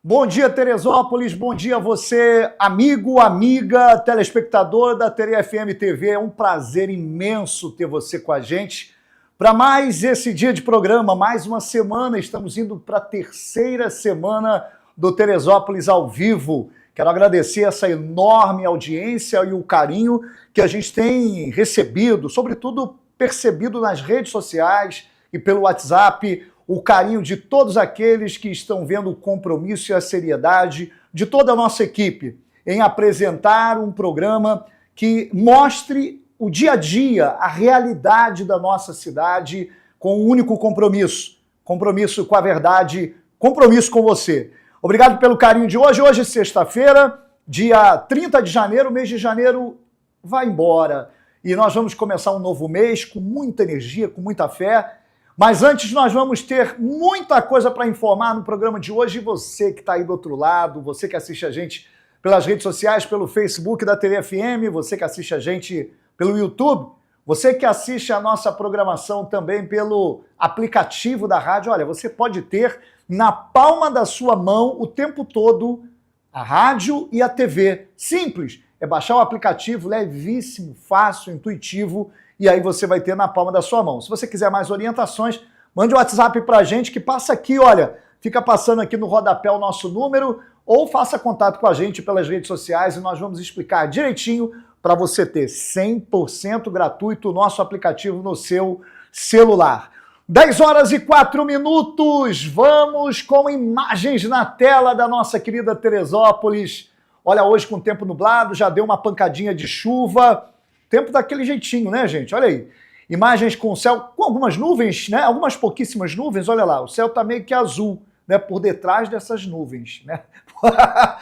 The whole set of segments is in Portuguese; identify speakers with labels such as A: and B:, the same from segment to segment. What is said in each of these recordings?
A: Bom dia, Teresópolis, bom dia você, amigo, amiga, telespectador da Teria FM TV. É um prazer imenso ter você com a gente para mais esse dia de programa, mais uma semana. Estamos indo para a terceira semana do Teresópolis ao vivo. Quero agradecer essa enorme audiência e o carinho que a gente tem recebido, sobretudo percebido nas redes sociais e pelo WhatsApp, o carinho de todos aqueles que estão vendo o compromisso e a seriedade de toda a nossa equipe em apresentar um programa que mostre o dia a dia, a realidade da nossa cidade com um único compromisso. Compromisso com a verdade, compromisso com você. Obrigado pelo carinho de hoje. Hoje é sexta-feira, dia 30 de janeiro, o mês de janeiro vai embora. E nós vamos começar um novo mês com muita energia, com muita fé. Mas antes nós vamos ter muita coisa para informar no programa de hoje. E você que está aí do outro lado, você que assiste a gente pelas redes sociais, pelo Facebook da TV FM, você que assiste a gente pelo YouTube, você que assiste a nossa programação também pelo aplicativo da rádio, olha, você pode ter na palma da sua mão o tempo todo a rádio e a TV. Simples, é baixar o aplicativo, levíssimo, fácil, intuitivo, e aí você vai ter na palma da sua mão. Se você quiser mais orientações, mande um WhatsApp pra gente que passa aqui, olha, fica passando aqui no rodapé o nosso número, ou faça contato com a gente pelas redes sociais e nós vamos explicar direitinho para você ter 100% gratuito o nosso aplicativo no seu celular. 10 horas e 4 minutos, vamos com imagens na tela da nossa querida Teresópolis. Olha, hoje com o tempo nublado, já deu uma pancadinha de chuva. Tempo daquele jeitinho, né, gente? Olha aí. Imagens com o céu, com algumas nuvens, né? Algumas pouquíssimas nuvens, olha lá. O céu tá meio que azul, né? Por detrás dessas nuvens, né?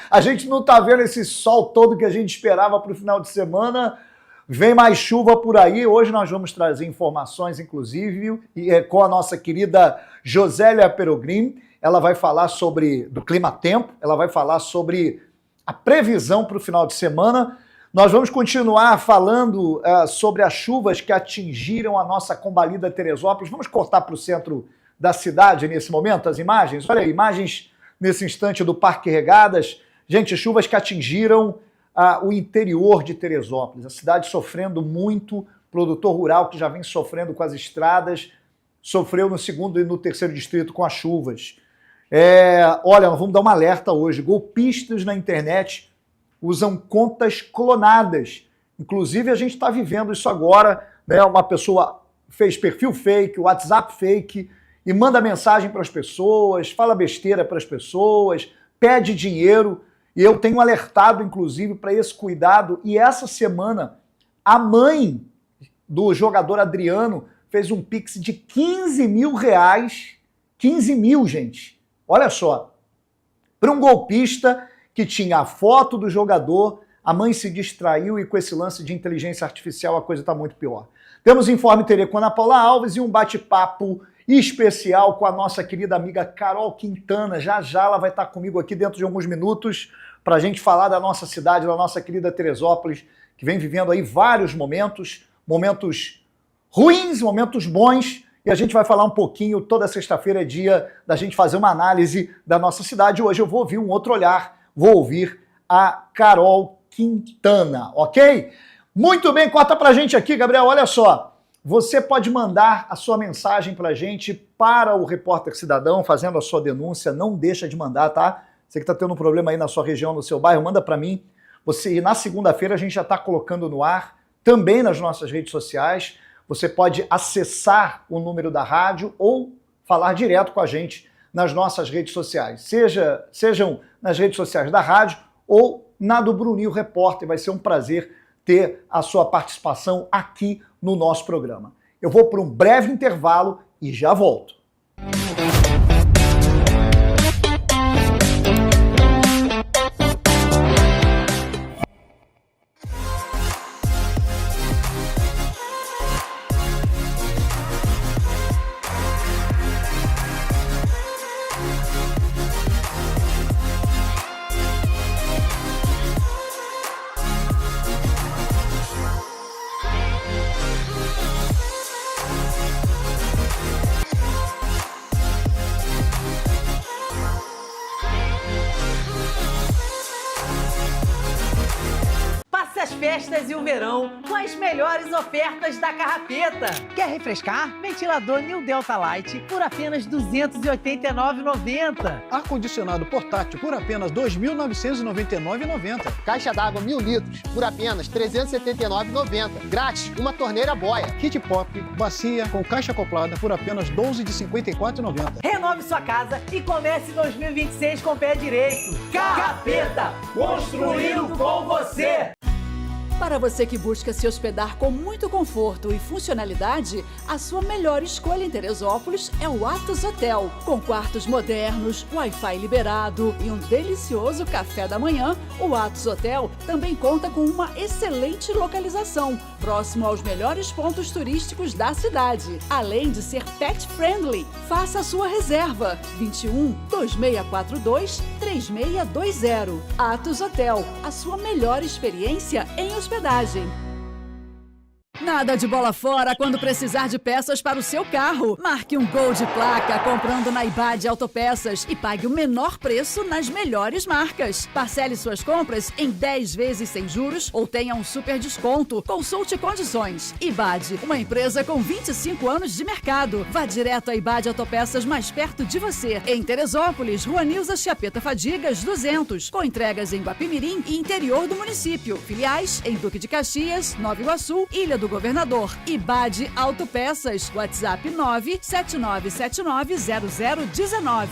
A: A gente não tá vendo esse sol todo que a gente esperava para o final de semana. Vem mais chuva por aí. Hoje nós vamos trazer informações, inclusive, com a nossa querida Josélia Perogrin. Ela vai falar do clima-tempo, ela vai falar sobre a previsão para o final de semana. Nós vamos continuar falando sobre as chuvas que atingiram a nossa combalida Teresópolis. Vamos cortar para o centro da cidade nesse momento as imagens? Olha aí, imagens nesse instante do Parque Regadas. Gente, chuvas que atingiram o interior de Teresópolis. A cidade sofrendo muito, produtor rural que já vem sofrendo com as estradas, sofreu no segundo e no terceiro distrito com as chuvas. Olha, nós vamos dar um alerta hoje. Golpistas na internet usam contas clonadas. Inclusive, a gente está vivendo isso agora, né? Uma pessoa fez perfil fake, WhatsApp fake, e manda mensagem para as pessoas, fala besteira para as pessoas, pede dinheiro, e eu tenho alertado, inclusive, para esse cuidado. E essa semana, a mãe do jogador Adriano fez um Pix de 15 mil reais, 15 mil, gente, olha só, para um golpista que tinha a foto do jogador, a mãe se distraiu e com esse lance de inteligência artificial a coisa está muito pior. Temos Informe TV com a Ana Paula Alves e um bate-papo especial com a nossa querida amiga Carol Quintana. Já já ela vai estar comigo aqui dentro de alguns minutos para a gente falar da nossa cidade, da nossa querida Teresópolis, que vem vivendo aí vários momentos ruins, momentos bons, e a gente vai falar um pouquinho. Toda sexta-feira é dia da gente fazer uma análise da nossa cidade. Hoje eu vou ouvir um outro olhar, vou ouvir a Carol Quintana, ok? Muito bem, corta pra gente aqui, Gabriel, olha só. Você pode mandar a sua mensagem pra gente para o Repórter Cidadão, fazendo a sua denúncia, não deixa de mandar, tá? Você que tá tendo um problema aí na sua região, no seu bairro, manda pra mim. E na segunda-feira a gente já tá colocando no ar, também nas nossas redes sociais. Você pode acessar o número da rádio ou falar direto com a gente nas nossas redes sociais, sejam nas redes sociais da rádio ou na do Bruninho Repórter. Vai ser um prazer ter a sua participação aqui no nosso programa. Eu vou para um breve intervalo e já volto.
B: as festas e o verão com as melhores ofertas da Carrapeta. Quer refrescar? Ventilador New Delta Light por apenas R$ 289,90.
C: Ar-condicionado portátil por apenas R$ 2.999,90.
D: Caixa d'água 1.000 litros por apenas R$ 379,90. Grátis, uma torneira boia.
C: Kit Pop, bacia com caixa acoplada por apenas R$ 12,54,90.
B: Renove sua casa e comece 2026 com o pé direito. Carrapeta, construindo com você!
E: Para você que busca se hospedar com muito conforto e funcionalidade, a sua melhor escolha em Teresópolis é o Atos Hotel. Com quartos modernos, Wi-Fi liberado e um delicioso café da manhã, o Atos Hotel também conta com uma excelente localização, próximo aos melhores pontos turísticos da cidade, além de ser pet friendly. Faça a sua reserva, 21-2642-3620. Atos Hotel, a sua melhor experiência em hospedagem. Nada de bola fora quando precisar de peças para o seu carro. Marque um Gol de placa comprando na Ibade Autopeças e pague o menor preço nas melhores marcas. Parcele suas compras em 10 vezes sem juros ou tenha um super desconto. Consulte condições. Ibade, uma empresa com 25 anos de mercado. Vá direto à Ibade Autopeças mais perto de você. Em Teresópolis, Rua Nilza Chiapeta Fadigas, 200. Com entregas em Guapimirim e interior do município. Filiais em Duque de Caxias, Nova Iguaçu, Ilha do Governador. Ibade Autopeças. WhatsApp 979790019.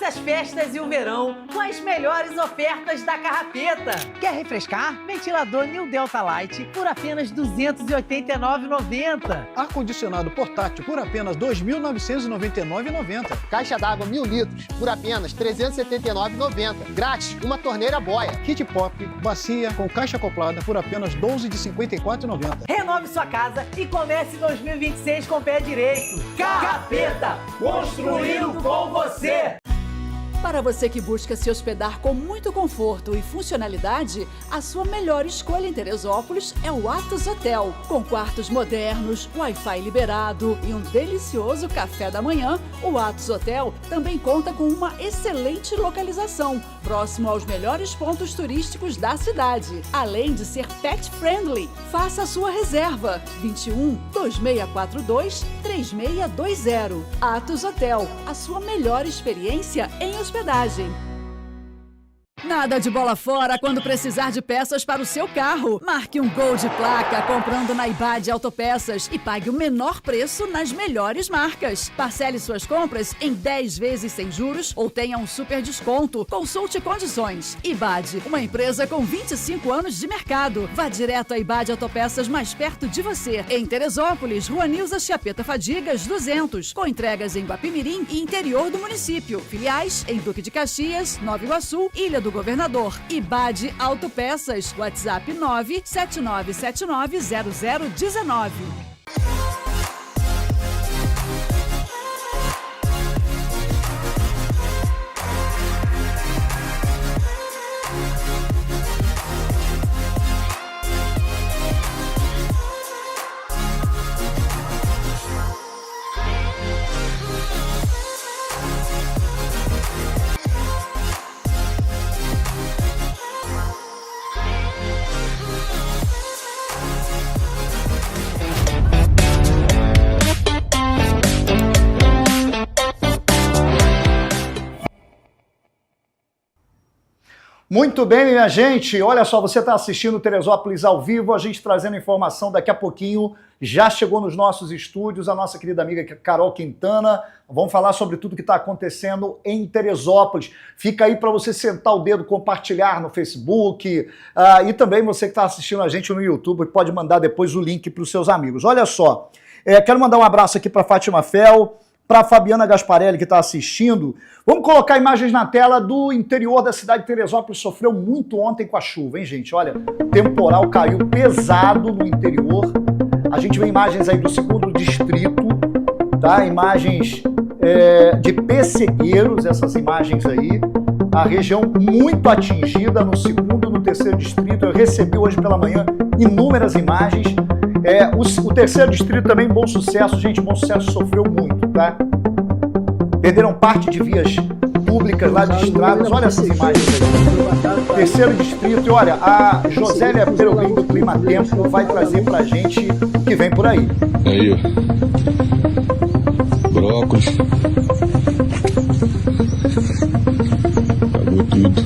B: As festas e o verão com as melhores ofertas da Carrapeta. Quer refrescar? Ventilador New Delta Light por apenas R$ 289,90.
C: Ar-condicionado portátil por apenas R$ 2.999,90.
D: Caixa d'água 1.000 litros por apenas R$ 379,90. Grátis, uma torneira boia.
C: Kit Pop, bacia com caixa acoplada por apenas R$ 12,54,90.
B: Renove sua casa e comece 2026 com o pé direito. Carrapeta, construindo com você!
E: Para você que busca se hospedar com muito conforto e funcionalidade, a sua melhor escolha em Teresópolis é o Atos Hotel. Com quartos modernos, Wi-Fi liberado e um delicioso café da manhã, o Atos Hotel também conta com uma excelente localização, próximo aos melhores pontos turísticos da cidade, além de ser pet friendly. Faça a sua reserva, 21-2642-3620. Atos Hotel, a sua melhor experiência em hospedagem. Nada de bola fora quando precisar de peças para o seu carro. Marque um Gol de placa comprando na Ibade Autopeças e pague o menor preço nas melhores marcas. Parcele suas compras em 10 vezes sem juros ou tenha um super desconto. Consulte condições. Ibade, uma empresa com 25 anos de mercado. Vá direto à Ibade Autopeças mais perto de você. Em Teresópolis, Rua Nilza Chiapeta Fadigas, 200. Com entregas em Guapimirim e interior do município. Filiais em Duque de Caxias, Nova Iguaçu, Ilha do Governador. Ibade Autopeças. WhatsApp 979790019.
A: Muito bem, minha gente. Olha só, você está assistindo Teresópolis ao vivo, a gente trazendo informação daqui a pouquinho. Já chegou nos nossos estúdios a nossa querida amiga Carol Quintana. Vamos falar sobre tudo que está acontecendo em Teresópolis. Fica aí para você sentar o dedo, compartilhar no Facebook. E também você que está assistindo a gente no YouTube, pode mandar depois o link para os seus amigos. Olha só, quero mandar um abraço aqui para Fátima Fel, para a Fabiana Gasparelli, que está assistindo. Vamos colocar imagens na tela do interior da cidade de Teresópolis. Sofreu muito ontem com a chuva, hein, gente? Olha, temporal caiu pesado no interior. A gente vê imagens aí do 2º distrito, tá? Imagens de Pessegueiros, essas imagens aí. A região muito atingida no 2º, no 3º distrito. Eu recebi hoje pela manhã inúmeras imagens. O 3º distrito também, Bom Sucesso. Gente, Bom Sucesso sofreu muito, tá? Perderam parte de vias públicas lá de estradas. Olha essas imagens aí. 3º distrito. E olha, a Josélia Peruglim do Clima Tempo vai trazer pra gente o que vem por aí.
F: Aí, ó. Brócolis. Acabou tudo.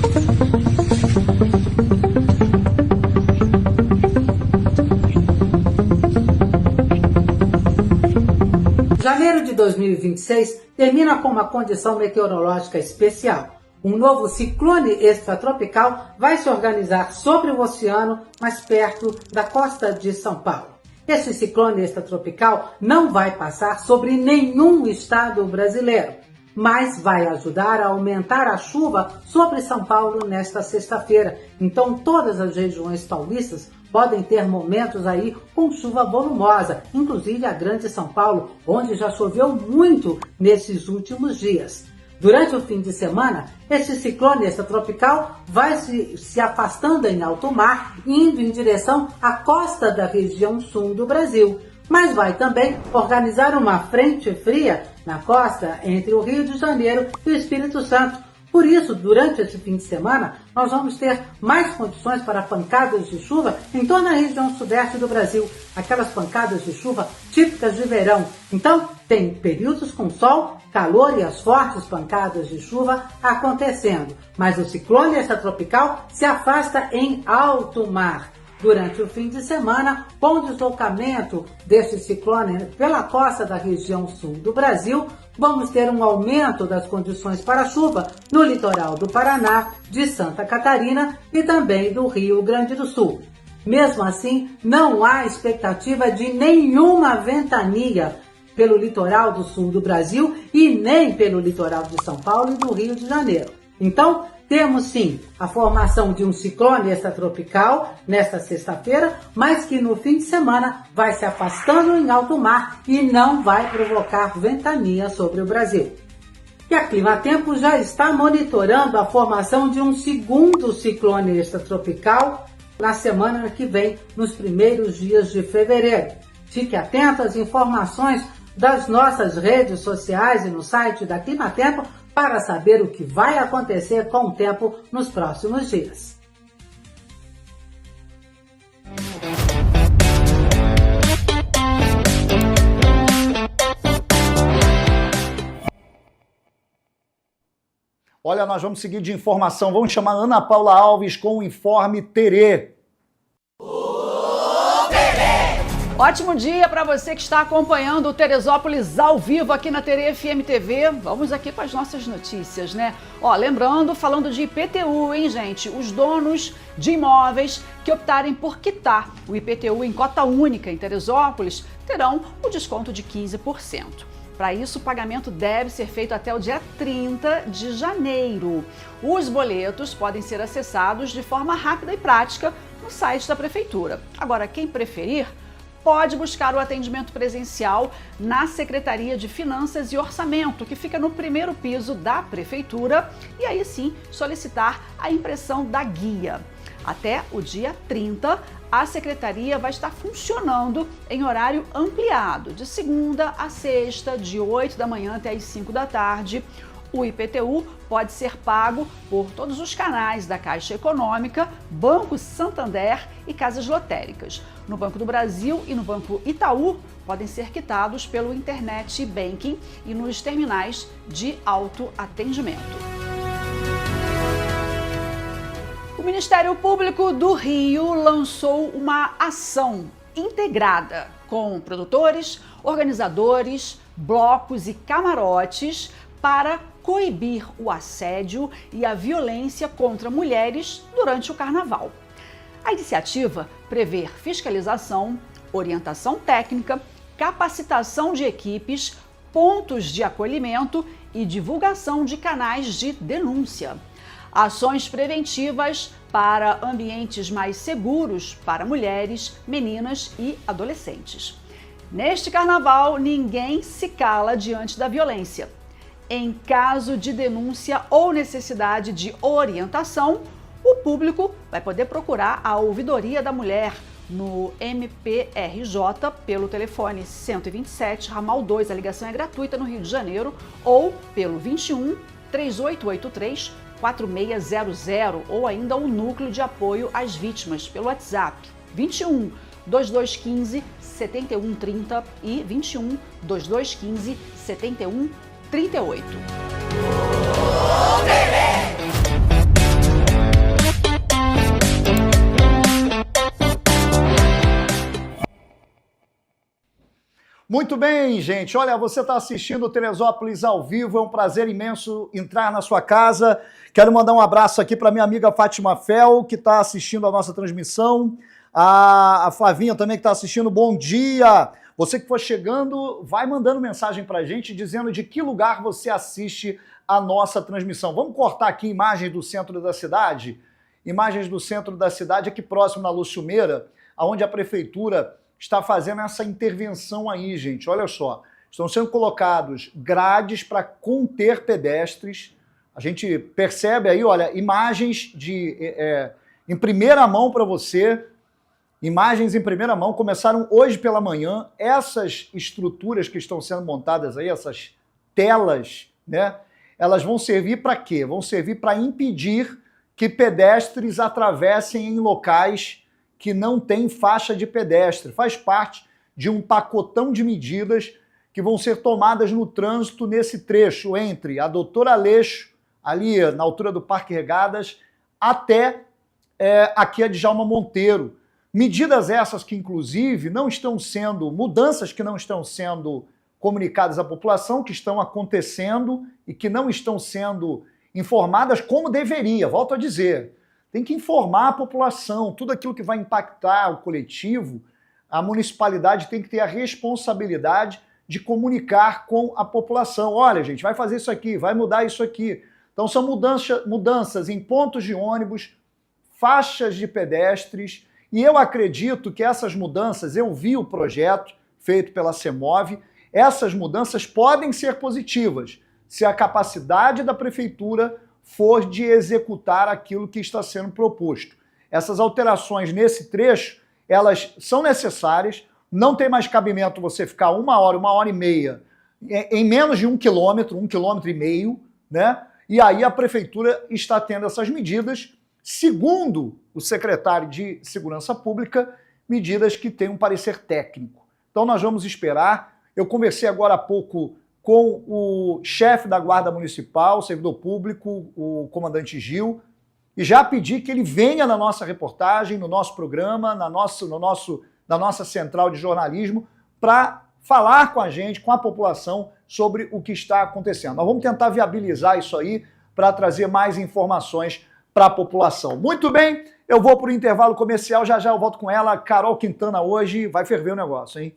G: Janeiro de 2026 termina com uma condição meteorológica especial. Um novo ciclone extratropical vai se organizar sobre o oceano, mais perto da costa de São Paulo. Esse ciclone extratropical não vai passar sobre nenhum estado brasileiro, mas vai ajudar a aumentar a chuva sobre São Paulo nesta sexta-feira. Então todas as regiões paulistas podem ter momentos aí com chuva volumosa, inclusive a Grande São Paulo, onde já choveu muito nesses últimos dias. Durante o fim de semana, esse ciclone extratropical vai se afastando em alto mar, indo em direção à costa da região sul do Brasil, mas vai também organizar uma frente fria na costa entre o Rio de Janeiro e o Espírito Santo. Por isso, durante esse fim de semana, nós vamos ter mais condições para pancadas de chuva em toda a região sudeste do Brasil. Aquelas pancadas de chuva típicas de verão. Então, tem períodos com sol, calor e as fortes pancadas de chuva acontecendo. Mas o ciclone extratropical se afasta em alto mar. Durante o fim de semana, com o deslocamento deste ciclone pela costa da região sul do Brasil, vamos ter um aumento das condições para chuva no litoral do Paraná, de Santa Catarina e também do Rio Grande do Sul. Mesmo assim, não há expectativa de nenhuma ventania pelo litoral do sul do Brasil e nem pelo litoral de São Paulo e do Rio de Janeiro. Então, temos sim a formação de um ciclone extratropical nesta sexta-feira, mas que no fim de semana vai se afastando em alto mar e não vai provocar ventania sobre o Brasil. E a Climatempo já está monitorando a formação de um segundo ciclone extratropical na semana que vem, nos primeiros dias de fevereiro. Fique atento às informações das nossas redes sociais e no site da Climatempo para saber o que vai acontecer com o tempo nos próximos dias.
A: Olha, nós vamos seguir de informação. Vamos chamar Ana Paula Alves com o Informe Terê.
E: Ótimo dia para você que está acompanhando o Teresópolis ao vivo aqui na Terê FM TV. Vamos aqui com as nossas notícias, né? Ó, lembrando, falando de IPTU, hein, gente? Os donos de imóveis que optarem por quitar o IPTU em cota única em Teresópolis terão o desconto de 15%. Para isso, o pagamento deve ser feito até o dia 30 de janeiro. Os boletos podem ser acessados de forma rápida e prática no site da Prefeitura. Agora, quem preferir, pode buscar o atendimento presencial na Secretaria de Finanças e Orçamento, que fica no primeiro piso da Prefeitura, e aí sim solicitar a impressão da guia. Até o dia 30, a Secretaria vai estar funcionando em horário ampliado, de segunda a sexta, de 8 da manhã até as 5 da tarde. O IPTU pode ser pago por todos os canais da Caixa Econômica, Banco Santander e casas lotéricas. No Banco do Brasil e no Banco Itaú podem ser quitados pelo Internet Banking e nos terminais de autoatendimento. O Ministério Público do Rio lançou uma ação integrada com produtores, organizadores, blocos e camarotes para coibir o assédio e a violência contra mulheres durante o carnaval. A iniciativa prevê fiscalização, orientação técnica, capacitação de equipes, pontos de acolhimento e divulgação de canais de denúncia. Ações preventivas para ambientes mais seguros para mulheres, meninas e adolescentes. Neste carnaval, ninguém se cala diante da violência. Em caso de denúncia ou necessidade de orientação, o público vai poder procurar a Ouvidoria da Mulher no MPRJ pelo telefone 127, ramal 2, a ligação é gratuita no Rio de Janeiro, ou pelo 21 3883 4600, ou ainda o Núcleo de Apoio às Vítimas pelo WhatsApp 21 2215 7130 e 21 2215 7138.
A: Muito bem, gente. Olha, você está assistindo o Teresópolis ao vivo. É um prazer imenso entrar na sua casa. Quero mandar um abraço aqui para minha amiga Fátima Fel, que está assistindo a nossa transmissão. A Flavinha também que está assistindo. Bom dia! Você que for chegando, vai mandando mensagem para a gente dizendo de que lugar você assiste a nossa transmissão. Vamos cortar aqui imagens do centro da cidade? Imagens do centro da cidade aqui próximo na Lúcio Meira, onde a prefeitura está fazendo essa intervenção aí, gente. Olha só, estão sendo colocados grades para conter pedestres. A gente percebe aí, olha, imagens em primeira mão para você. Imagens em primeira mão, começaram hoje pela manhã. Essas estruturas que estão sendo montadas aí, essas telas, né? Elas vão servir para quê? Vão servir para impedir que pedestres atravessem em locais que não tem faixa de pedestre. Faz parte de um pacotão de medidas que vão ser tomadas no trânsito nesse trecho entre a Doutor Aleixo, ali na altura do Parque Regadas, até aqui a Djalma Monteiro. Medidas essas que, inclusive, mudanças que não estão sendo comunicadas à população, que estão acontecendo e que não estão sendo informadas como deveria. Volto a dizer, tem que informar a população, tudo aquilo que vai impactar o coletivo, a municipalidade tem que ter a responsabilidade de comunicar com a população. Olha, gente, vai fazer isso aqui, vai mudar isso aqui. Então são mudanças em pontos de ônibus, faixas de pedestres, e eu acredito que essas mudanças, eu vi o projeto feito pela CEMOV, essas mudanças podem ser positivas, se a capacidade da prefeitura for de executar aquilo que está sendo proposto. Essas alterações nesse trecho, elas são necessárias, não tem mais cabimento você ficar uma hora e meia, em menos de 1 quilômetro, 1,5 quilômetro, né? E aí a prefeitura está tendo essas medidas, segundo o secretário de Segurança Pública, medidas que têm um parecer técnico. Então nós vamos esperar. Eu conversei agora há pouco com o chefe da Guarda Municipal, servidor público, o comandante Gil, e já pedi que ele venha na nossa reportagem, no nosso programa, na nossa central de jornalismo, para falar com a gente, com a população, sobre o que está acontecendo. Nós vamos tentar viabilizar isso aí para trazer mais informações para a população. Muito bem, eu vou para o intervalo comercial, já eu volto com ela. Carol Quintana hoje vai ferver o negócio, hein?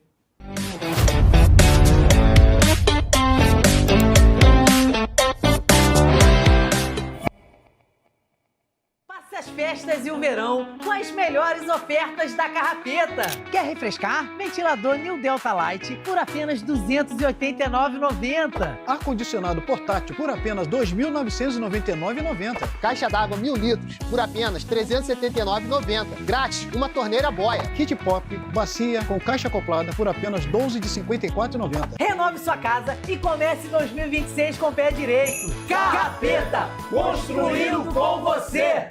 B: As festas e o verão com as melhores ofertas da Carrapeta. Quer refrescar? Ventilador New Delta Light por apenas R$ 289,90.
C: Ar-condicionado portátil por apenas R$ 2.999,90.
D: Caixa d'água 1.000 litros por apenas R$ 379,90. Grátis, uma torneira boia.
C: Kit Pop, bacia com caixa acoplada por apenas R$ 12 de R$ 54,90.
B: Renove sua casa e comece 2026 com o pé direito. Carrapeta, construindo com você.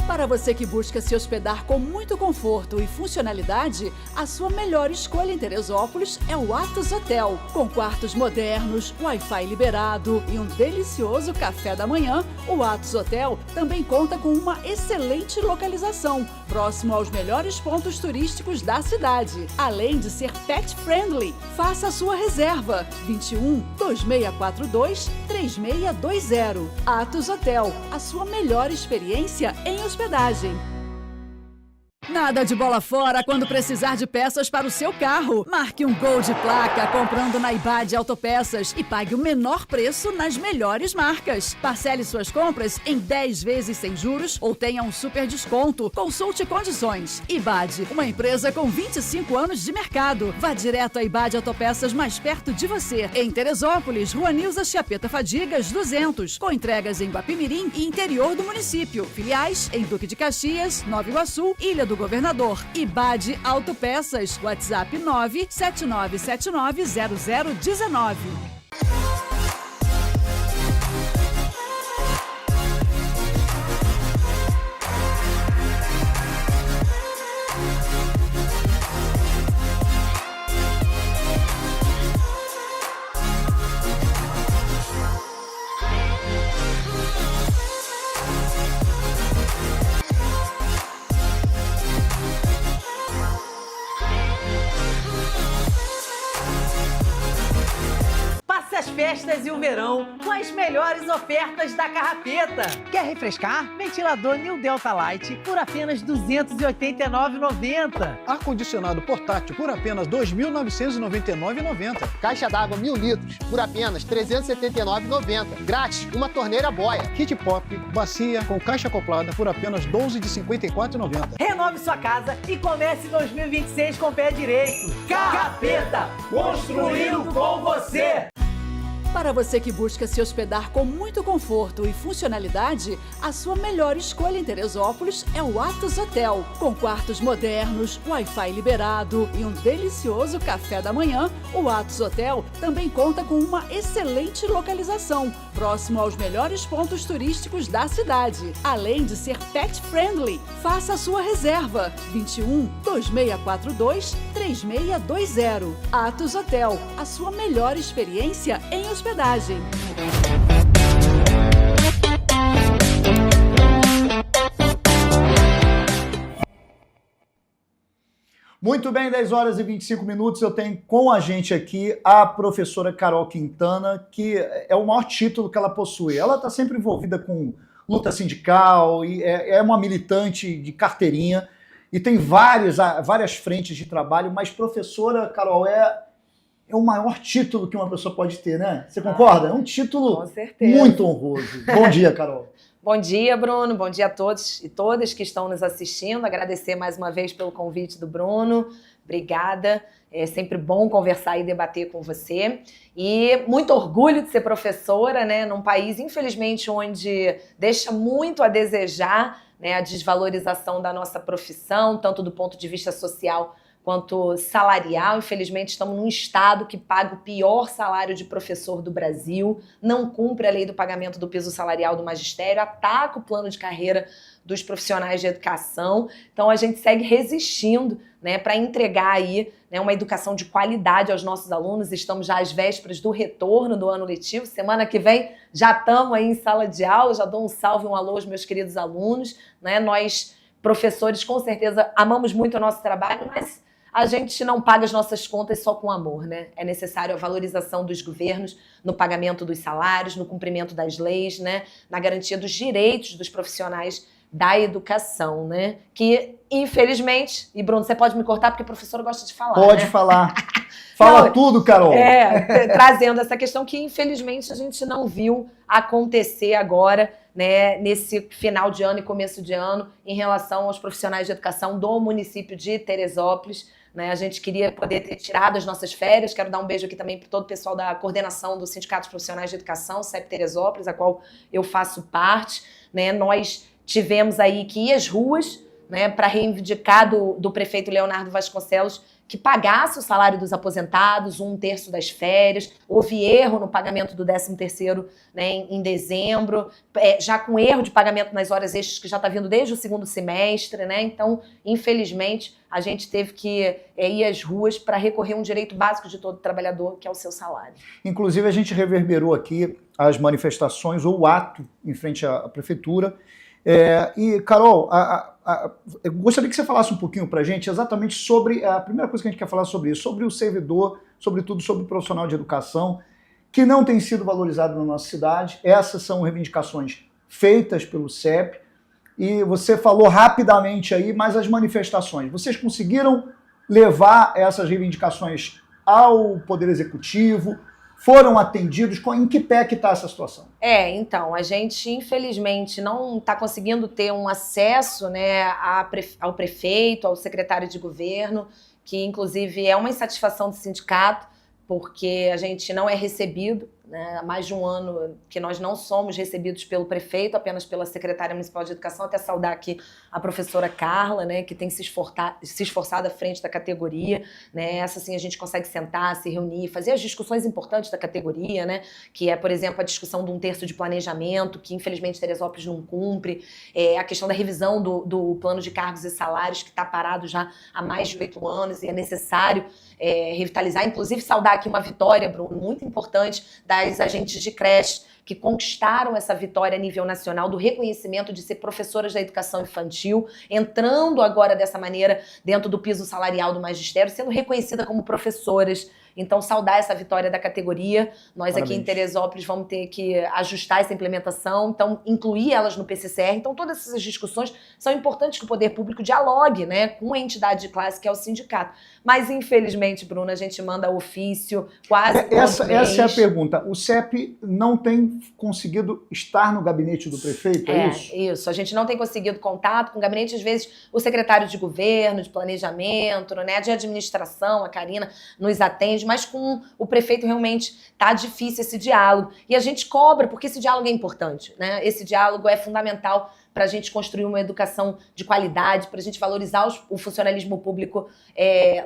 E: Para você que busca se hospedar com muito conforto e funcionalidade, a sua melhor escolha em Teresópolis é o Atos Hotel. Com quartos modernos, Wi-Fi liberado e um delicioso café da manhã, o Atos Hotel também conta com uma excelente localização, próximo aos melhores pontos turísticos da cidade, além de ser pet friendly. Faça a sua reserva, 21 2642 3620. Atos Hotel, a sua melhor experiência em hospedagem. Nada de bola fora quando precisar de peças para o seu carro. Marque um Gol de placa comprando na IBAD Autopeças e pague o menor preço nas melhores marcas. Parcele suas compras em 10 vezes sem juros ou tenha um super desconto. Consulte condições. IBAD, uma empresa com 25 anos de mercado. Vá direto à IBAD Autopeças mais perto de você. Em Teresópolis, Rua Nilza Chiapeta Fadigas, 200. Com entregas em Guapimirim e interior do município. Filiais em Duque de Caxias, Nova Iguaçu, Ilha do Governador. IBAD Autopeças. WhatsApp 979790019.
B: Passe as festas e o verão com as melhores ofertas da Carrapeta. Quer refrescar? Ventilador New Delta Light por apenas R$ 289,90.
C: Ar-condicionado portátil por apenas R$ 2.999,90.
D: Caixa d'água 1.000 litros por apenas R$ 379,90. Grátis, uma torneira boia.
C: Kit Pop, bacia com caixa acoplada por apenas R$ 12,54,90.
B: Renove sua casa e comece 2026 com o pé direito. Carrapeta, construindo com você.
E: Para você que busca se hospedar com muito conforto e funcionalidade, a sua melhor escolha em Teresópolis é o Atos Hotel. Com quartos modernos, Wi-Fi liberado e um delicioso café da manhã, o Atos Hotel também conta com uma excelente localização, próximo aos melhores pontos turísticos da cidade, além de ser pet friendly. Faça a sua reserva, 21 2642 3620. Atos Hotel, a sua melhor experiência em hospedagem.
A: Muito bem, 10 horas e 25 minutos, eu tenho com a gente aqui a professora Carol Quintana, que é o maior título que ela possui. Ela está sempre envolvida com luta sindical, e é uma militante de carteirinha, e tem várias frentes de trabalho, mas professora, Carol, é o maior título que uma pessoa pode ter, né? Você concorda? É um título
F: com certeza.
A: Muito honroso. Bom dia, Carol.
F: Bom dia, Bruno. Bom dia a todos e todas que estão nos assistindo. Agradecer mais uma vez pelo convite do Bruno. Obrigada. É sempre bom conversar e debater com você. E muito orgulho de ser professora, né? Num país, infelizmente, onde deixa muito a desejar, né? A desvalorização da nossa profissão, tanto do ponto de vista social quanto salarial. Infelizmente, estamos num estado que paga o pior salário de professor do Brasil, não cumpre a lei do pagamento do piso salarial do magistério, ataca o plano de carreira dos profissionais de educação. Então, a gente segue resistindo, né, para entregar aí, né, uma educação de qualidade aos nossos alunos. Estamos já às vésperas do retorno do ano letivo. Semana que vem já estamos aí em sala de aula. Já dou um salve, um alô aos meus queridos alunos, né? Nós, professores, com certeza amamos muito o nosso trabalho, mas a gente não paga as nossas contas só com amor, né? É necessário a valorização dos governos no pagamento dos salários, no cumprimento das leis, né? Na garantia dos direitos dos profissionais da educação, né? Que, infelizmente, e Bruno, você pode me cortar porque o professor gosta de falar,
A: Pode
F: né?
A: falar. Fala tudo, Carol.
F: Trazendo essa questão que, infelizmente, a gente não viu acontecer agora, né, nesse final de ano e começo de ano, em relação aos profissionais de educação do município de Teresópolis. Né? A gente queria poder ter tirado as nossas férias. Quero dar um beijo aqui também para todo o pessoal da coordenação do Sindicato dos Profissionais de Educação, CEP Teresópolis, a qual eu faço parte. Né? Nós tivemos aí que ir às ruas, né, para reivindicar do prefeito Leonardo Vasconcelos que pagasse o salário dos aposentados, 1/3 das férias. Houve erro no pagamento do 13º, né, em dezembro, já com erro de pagamento nas horas extras, que já está vindo desde o segundo semestre, né? Então, infelizmente, a gente teve que ir às ruas para recorrer a um direito básico de todo trabalhador, que é o seu salário.
A: Inclusive, a gente reverberou aqui as manifestações ou o ato em frente à prefeitura. E, Carol, eu gostaria que você falasse um pouquinho para a gente exatamente sobre a primeira coisa que a gente quer falar sobre isso, sobre o servidor, sobretudo sobre o profissional de educação, que não tem sido valorizado na nossa cidade. Essas são reivindicações feitas pelo CEP. e você falou rapidamente aí, mas as manifestações, vocês conseguiram levar essas reivindicações ao Poder Executivo? Foram atendidos? Em que pé que está essa situação?
F: Então, a gente, infelizmente, não está conseguindo ter um acesso, né, ao prefeito, ao secretário de governo, que, inclusive, é uma insatisfação do sindicato, porque a gente não é recebido, né, há mais de um ano que nós não somos recebidos pelo prefeito, apenas pela secretária municipal de educação. Até saudar aqui a professora Carla, né, que tem se esforçado à frente da categoria, né. Essa sim a gente consegue sentar, se reunir, fazer as discussões importantes da categoria, né, que é, por exemplo, a discussão de 1/3 de planejamento, que infelizmente Teresópolis não cumpre, a questão da revisão do plano de cargos e salários, que está parado já há mais de 8 anos e é necessário revitalizar. Inclusive saudar aqui uma vitória, Bruno, muito importante das agentes de creche, que conquistaram essa vitória a nível nacional do reconhecimento de ser professoras da educação infantil, entrando agora dessa maneira dentro do piso salarial do magistério, sendo reconhecida como professoras. Então, saudar essa vitória da categoria. Nós aqui em Teresópolis vamos ter que ajustar essa implementação, então incluir elas no PCCR. Então, todas essas discussões são importantes que o poder público dialogue, né, com a entidade de classe que é o sindicato. Mas, infelizmente, Bruno, a gente manda ofício quase
A: essa é a pergunta. O CEP não tem conseguido estar no gabinete do prefeito, é isso?
F: Isso. A gente não tem conseguido contato com o gabinete. Às vezes, o secretário de governo, de planejamento, né, de administração, a Karina, nos atende, mas com o prefeito realmente tá difícil esse diálogo. E a gente cobra, porque esse diálogo é importante, né? Esse diálogo é fundamental para a gente construir uma educação de qualidade, para a gente valorizar o funcionalismo público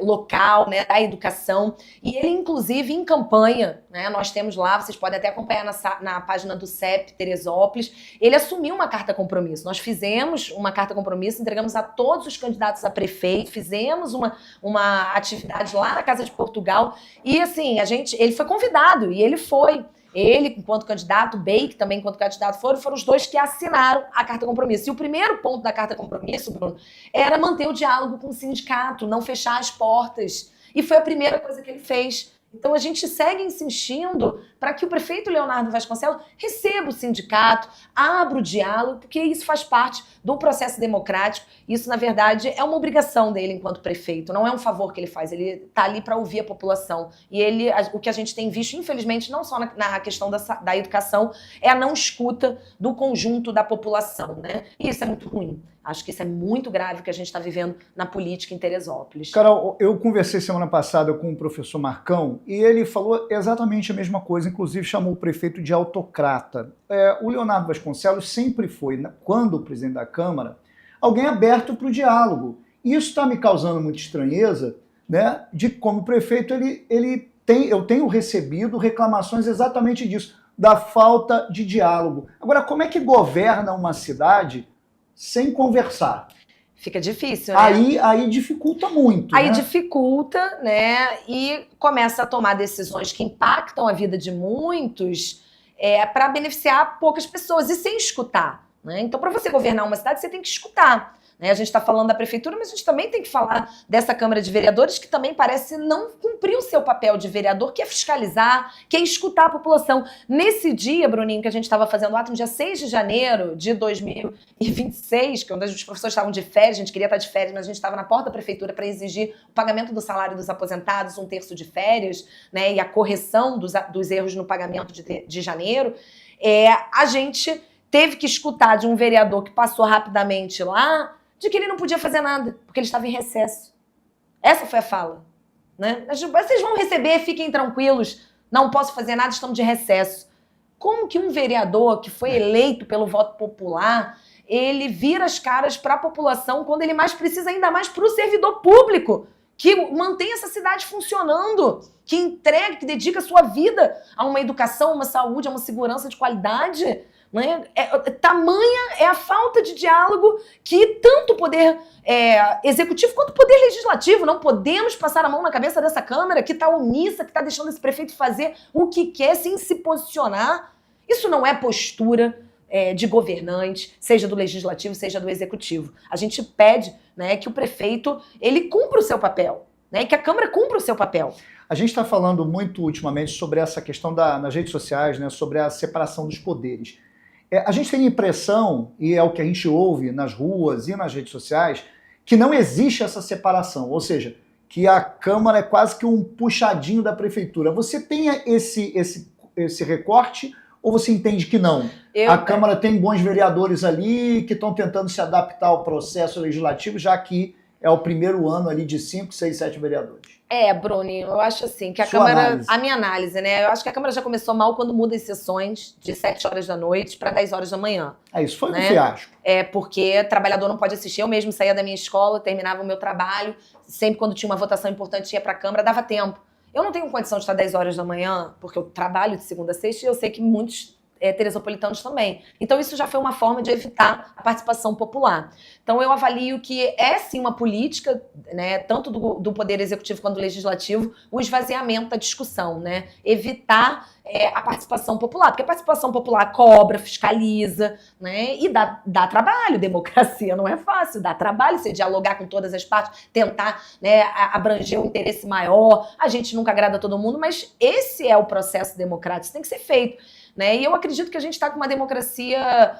F: local, né, da educação. E ele, inclusive, em campanha, né, nós temos lá, vocês podem até acompanhar na página do CEP Teresópolis, ele assumiu uma carta compromisso. Nós fizemos uma carta compromisso, entregamos a todos os candidatos a prefeito, fizemos uma atividade lá na Casa de Portugal e, assim, ele foi convidado e ele foi. Ele, enquanto candidato, Bake também, enquanto candidato, foram os dois que assinaram a Carta Compromisso. E o primeiro ponto da Carta Compromisso, Bruno, era manter o diálogo com o sindicato, não fechar as portas. E foi a primeira coisa que ele fez. Então, a gente segue insistindo para que o prefeito Leonardo Vasconcelos receba o sindicato, abra o diálogo, porque isso faz parte do processo democrático. Isso, na verdade, é uma obrigação dele enquanto prefeito, não é um favor que ele faz, ele está ali para ouvir a população. E o que a gente tem visto, infelizmente, não só na questão da educação, é a não escuta do conjunto da população, né? E isso é muito ruim. Acho que isso é muito grave que a gente está vivendo na política em Teresópolis.
A: Carol, eu conversei semana passada com o professor Marcão e ele falou exatamente a mesma coisa, inclusive chamou o prefeito de autocrata. O Leonardo Vasconcelos sempre foi, quando presidente da Câmara, alguém aberto para o diálogo. E isso está me causando muita estranheza, né, de como prefeito eu tenho recebido reclamações exatamente disso, da falta de diálogo. Agora, como é que governa uma cidade sem conversar?
F: Fica difícil, né?
A: Aí dificulta muito.
F: Aí
A: né?
F: dificulta, né? E começa a tomar decisões que impactam a vida de muitos para beneficiar poucas pessoas e sem escutar, né? Então, para você governar uma cidade, você tem que escutar. Né? A gente está falando da prefeitura, mas a gente também tem que falar dessa Câmara de Vereadores, que também parece não cumprir o seu papel de vereador, que é fiscalizar, que é escutar a população. Nesse dia, Bruninho, que a gente estava fazendo o ato, no dia 6 de janeiro de 2026, que os professores estavam de férias, a gente queria estar de férias, mas a gente estava na porta da prefeitura para exigir o pagamento do salário dos aposentados, 1/3 de férias, né, e a correção dos erros no pagamento de janeiro, a gente teve que escutar de um vereador que passou rapidamente lá, de que ele não podia fazer nada, porque ele estava em recesso. Essa foi a fala. Né? Vocês vão receber, fiquem tranquilos, não posso fazer nada, estamos de recesso. Como que um vereador que foi eleito pelo voto popular, ele vira as caras para a população quando ele mais precisa, ainda mais para o servidor público, que mantém essa cidade funcionando, que entrega, que dedica a sua vida a uma educação, a uma saúde, a uma segurança de qualidade? Né? Tamanha é a falta de diálogo que tanto o poder executivo quanto o poder legislativo, não podemos passar a mão na cabeça dessa Câmara que está omissa, que está deixando esse prefeito fazer o que quer sem se posicionar. Isso não é postura de governante, seja do legislativo, seja do executivo. A gente pede, né, que o prefeito ele cumpra o seu papel, né, e que a Câmara cumpra o seu papel.
A: A gente está falando muito ultimamente sobre essa questão nas redes sociais, né, sobre a separação dos poderes. A gente tem a impressão, e é o que a gente ouve nas ruas e nas redes sociais, que não existe essa separação, ou seja, que a Câmara é quase que um puxadinho da Prefeitura. Você tem esse recorte ou você entende que não? A Câmara tem bons vereadores ali que estão tentando se adaptar ao processo legislativo, já que é o primeiro ano ali de 5, 6, 7 vereadores.
F: Bruninho, eu acho assim, que a
A: Sua
F: Câmara...
A: análise.
F: A minha análise, né? Eu acho que a Câmara já começou mal quando muda as sessões de 7 horas da noite para 10 horas da manhã.
A: Isso foi um
F: né?
A: fiasco.
F: Porque trabalhador não pode assistir. Eu mesmo saía da minha escola, terminava o meu trabalho, sempre quando tinha uma votação importante ia para a Câmara, dava tempo. Eu não tenho condição de estar 10 horas da manhã, porque eu trabalho de segunda a sexta e eu sei que muitos teresopolitanos também. Então isso já foi uma forma de evitar a participação popular. Então eu avalio que é sim uma política, né, tanto do Poder Executivo quanto do Legislativo, o esvaziamento da discussão, né? Evitar a participação popular, porque a participação popular cobra, fiscaliza, né? E dá trabalho. Democracia não é fácil, dá trabalho você dialogar com todas as partes, tentar, né, abranger um interesse maior. A gente nunca agrada todo mundo, mas esse é o processo democrático, isso tem que ser feito. Né? E eu acredito que a gente está com uma democracia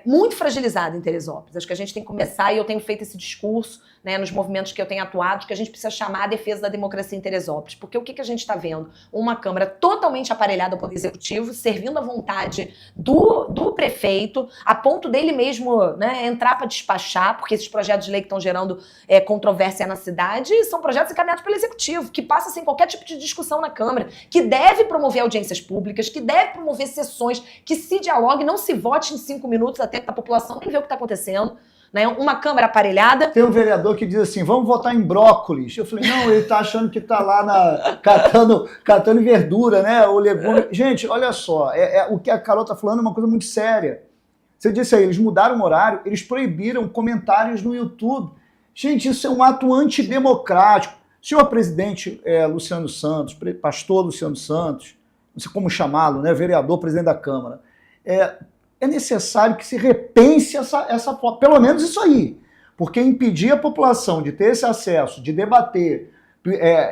F: muito fragilizada em Teresópolis. Acho que a gente tem que começar, e eu tenho feito esse discurso, né, nos movimentos que eu tenho atuado, que a gente precisa chamar a defesa da democracia em Teresópolis. Porque o que a gente está vendo? Uma Câmara totalmente aparelhada ao Poder Executivo, servindo à vontade do prefeito, a ponto dele mesmo, né, entrar para despachar, porque esses projetos de lei que estão gerando controvérsia na cidade são projetos encaminhados pelo Executivo, que passa sem qualquer tipo de discussão na Câmara, que deve promover audiências públicas, que deve promover sessões, que se dialogue, não se vote em 5 minutos até que a população nem vê o que está acontecendo. Né? Uma Câmara aparelhada.
A: Tem um vereador que diz assim, vamos votar em brócolis. Eu falei, não, ele tá achando que tá lá catando verdura, né? O legume. Gente, olha só, o que a Carol tá falando é uma coisa muito séria. Você disse aí, eles mudaram o horário, eles proibiram comentários no YouTube. Gente, isso é um ato antidemocrático. Senhor presidente Luciano Santos, pastor Luciano Santos, não sei como chamá-lo, né? Vereador, presidente da Câmara. É necessário que se repense essa pelo menos isso aí, porque impedir a população de ter esse acesso, de debater,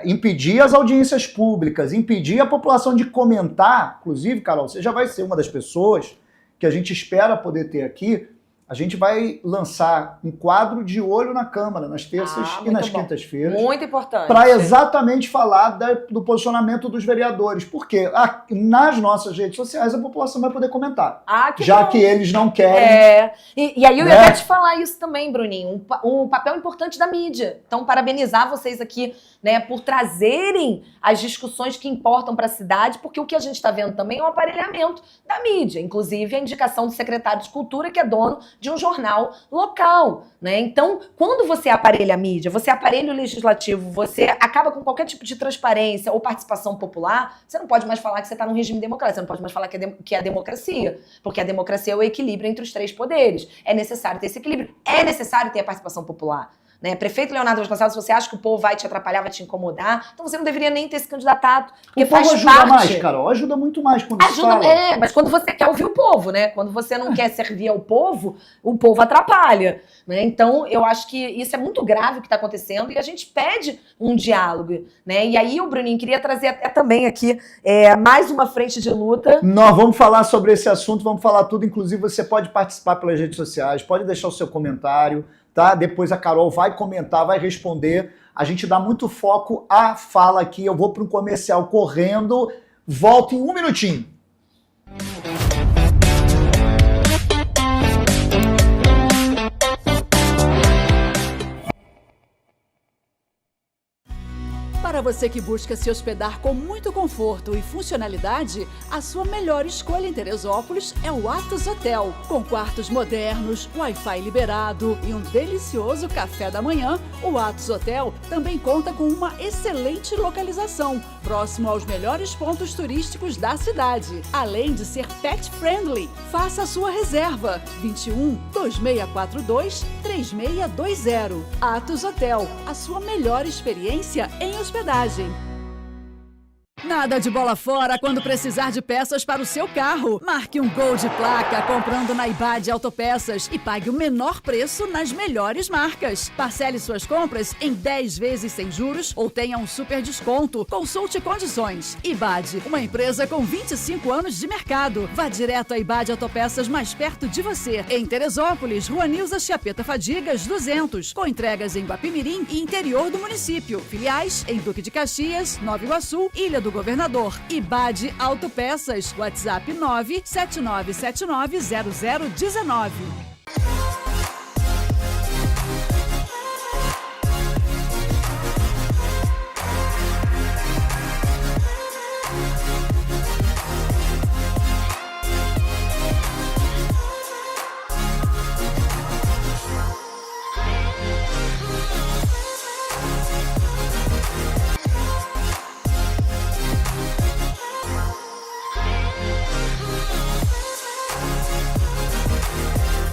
A: impedir as audiências públicas, impedir a população de comentar, inclusive, Carol, você já vai ser uma das pessoas que a gente espera poder ter aqui. A gente vai lançar um quadro de olho na Câmara, nas terças e nas quintas-feiras.
F: Muito importante.
A: Para exatamente falar do posicionamento dos vereadores. Porque nas nossas redes sociais a população vai poder comentar. Que eles não querem.
F: E aí eu ia até te falar isso também, Bruninho. Um papel importante da mídia. Então, parabenizar vocês aqui, né, por trazerem as discussões que importam para a cidade, porque o que a gente está vendo também é um aparelhamento da mídia. Inclusive a indicação do secretário de Cultura, que é dono de um jornal local, né? Então, quando você aparelha a mídia, você aparelha o legislativo, você acaba com qualquer tipo de transparência ou participação popular, você não pode mais falar que você está num regime democrático, você não pode mais falar que é democracia, porque a democracia é o equilíbrio entre os 3 poderes. É necessário ter esse equilíbrio, é necessário ter a participação popular. Né? Prefeito Leonardo Vasconcelos, se você acha que o povo vai te atrapalhar, vai te incomodar, então você não deveria nem ter se candidatado, porque
A: o povo
F: faz
A: ajuda
F: parte.
A: mais, Carol, ajuda muito mais quando se fala.
F: Mas quando você quer ouvir o povo, né? Quando você não quer servir ao povo, o povo atrapalha. Né? Então, eu acho que isso é muito grave o que está acontecendo e a gente pede um diálogo. Né? E aí, o Bruninho queria trazer até também aqui mais uma frente de luta.
A: Nós vamos falar sobre esse assunto, vamos falar tudo, inclusive você pode participar pelas redes sociais, pode deixar o seu comentário, tá? Depois a Carol vai comentar, vai responder. A gente dá muito foco à fala aqui. Eu vou para um comercial correndo, volto em 1 minutinho.
E: Para você que busca se hospedar com muito conforto e funcionalidade, a sua melhor escolha em Teresópolis é o Atos Hotel. Com quartos modernos, Wi-Fi liberado e um delicioso café da manhã, o Atos Hotel também conta com uma excelente localização, próximo aos melhores pontos turísticos da cidade, além de ser pet friendly. Faça a sua reserva, 21 2642 3620. Atos Hotel, a sua melhor experiência em hospedagem. Nada de bola fora quando precisar de peças para o seu carro. Marque um Gol de placa comprando na IBAD Autopeças e pague o menor preço nas melhores marcas. Parcele suas compras em 10 vezes sem juros ou tenha um super desconto. Consulte condições. IBAD, uma empresa com 25 anos de mercado. Vá direto à IBAD Autopeças mais perto de você. Em Teresópolis, Rua Nilza Chiapeta Fadigas, 200. Com entregas em Guapimirim e interior do município. Filiais em Duque de Caxias, Nova Iguaçu, Ilha do Governador. IBAD Autopeças. WhatsApp 979790019.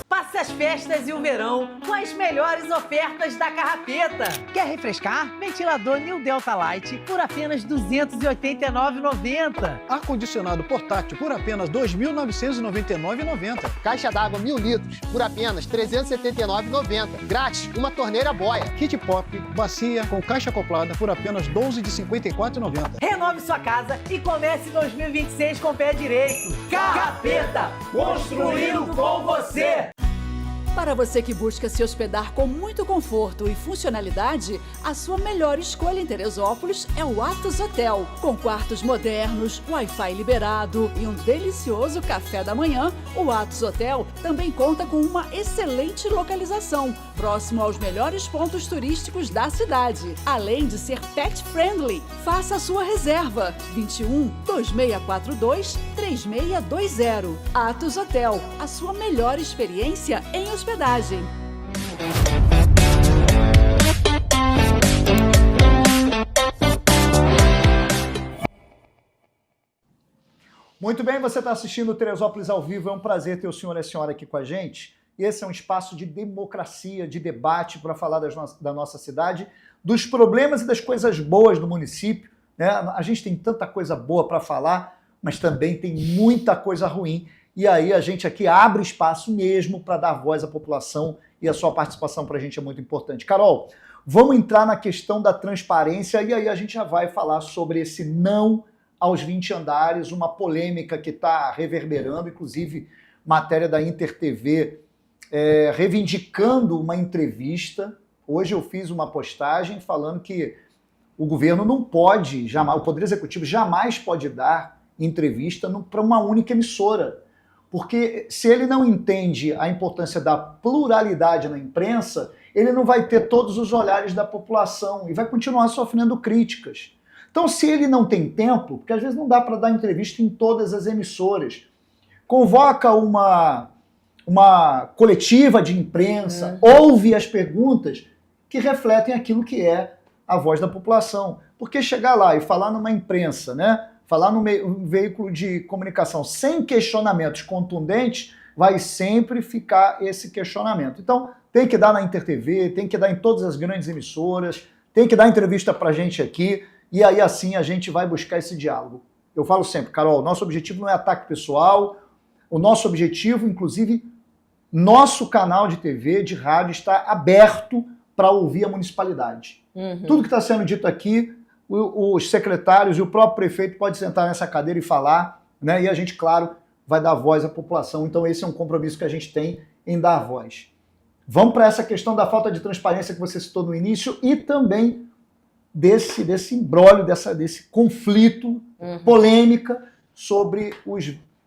B: Passe as festas e o verão com as melhores ofertas da Carrapeta. Quer refrescar? Ventilador New Delta Light por apenas R$ 289,90.
C: Ar-condicionado portátil por apenas R$ 2.999,90.
D: Caixa d'água 1.000 litros por apenas R$ 379,90. Grátis, uma torneira boia.
C: Kit Pop, bacia com caixa acoplada por apenas R$ 12 de R$ 54,90.
B: Renove sua casa e comece 2026 com o pé direito. Carrapeta, construindo com você.
E: Para você que busca se hospedar com muito conforto e funcionalidade, a sua melhor escolha em Teresópolis é o Atos Hotel. Com quartos modernos, Wi-Fi liberado e um delicioso café da manhã, o Atos Hotel também conta com uma excelente localização, próximo aos melhores pontos turísticos da cidade, além de ser pet friendly. Faça a sua reserva 21 2642 3620. Atos Hotel, a sua melhor experiência em hospedagem.
A: Muito bem, você está assistindo o Teresópolis ao vivo, é um prazer ter o senhor e a senhora aqui com a gente. Esse é um espaço de democracia, de debate para falar da nossa cidade, dos problemas e das coisas boas do município, né? A gente tem tanta coisa boa para falar, mas também tem muita coisa ruim. E aí a gente aqui abre espaço mesmo para dar voz à população e a sua participação para a gente é muito importante. Carol, vamos entrar na questão da transparência e aí a gente já vai falar sobre esse não aos 20 andares, uma polêmica que está reverberando, inclusive matéria da Inter TV reivindicando uma entrevista. Hoje eu fiz uma postagem falando que o governo não pode, jamais, o Poder Executivo jamais pode dar entrevista para uma única emissora. Porque se ele não entende a importância da pluralidade na imprensa, ele não vai ter todos os olhares da população e vai continuar sofrendo críticas. Então, se ele não tem tempo, porque às vezes não dá para dar entrevista em todas as emissoras, convoca uma coletiva de imprensa, ouve as perguntas que refletem aquilo que é a voz da população. Porque chegar lá e falar numa imprensa, né? Falar num veículo de comunicação sem questionamentos contundentes, vai sempre ficar esse questionamento. Então, tem que dar na Inter TV, tem que dar em todas as grandes emissoras, tem que dar entrevista pra gente aqui, e aí assim a gente vai buscar esse diálogo. Eu falo sempre, Carol, nosso objetivo não é ataque pessoal, o nosso objetivo, inclusive, nosso canal de TV, de rádio, está aberto para ouvir a municipalidade. Tudo que está sendo dito aqui, os secretários e o próprio prefeito podem sentar nessa cadeira e falar, né? E a gente, claro, vai dar voz à população. Então esse é um compromisso que a gente tem em dar voz. Vamos para essa questão da falta de transparência que você citou no início e também desse imbróglio, desse conflito, polêmica sobre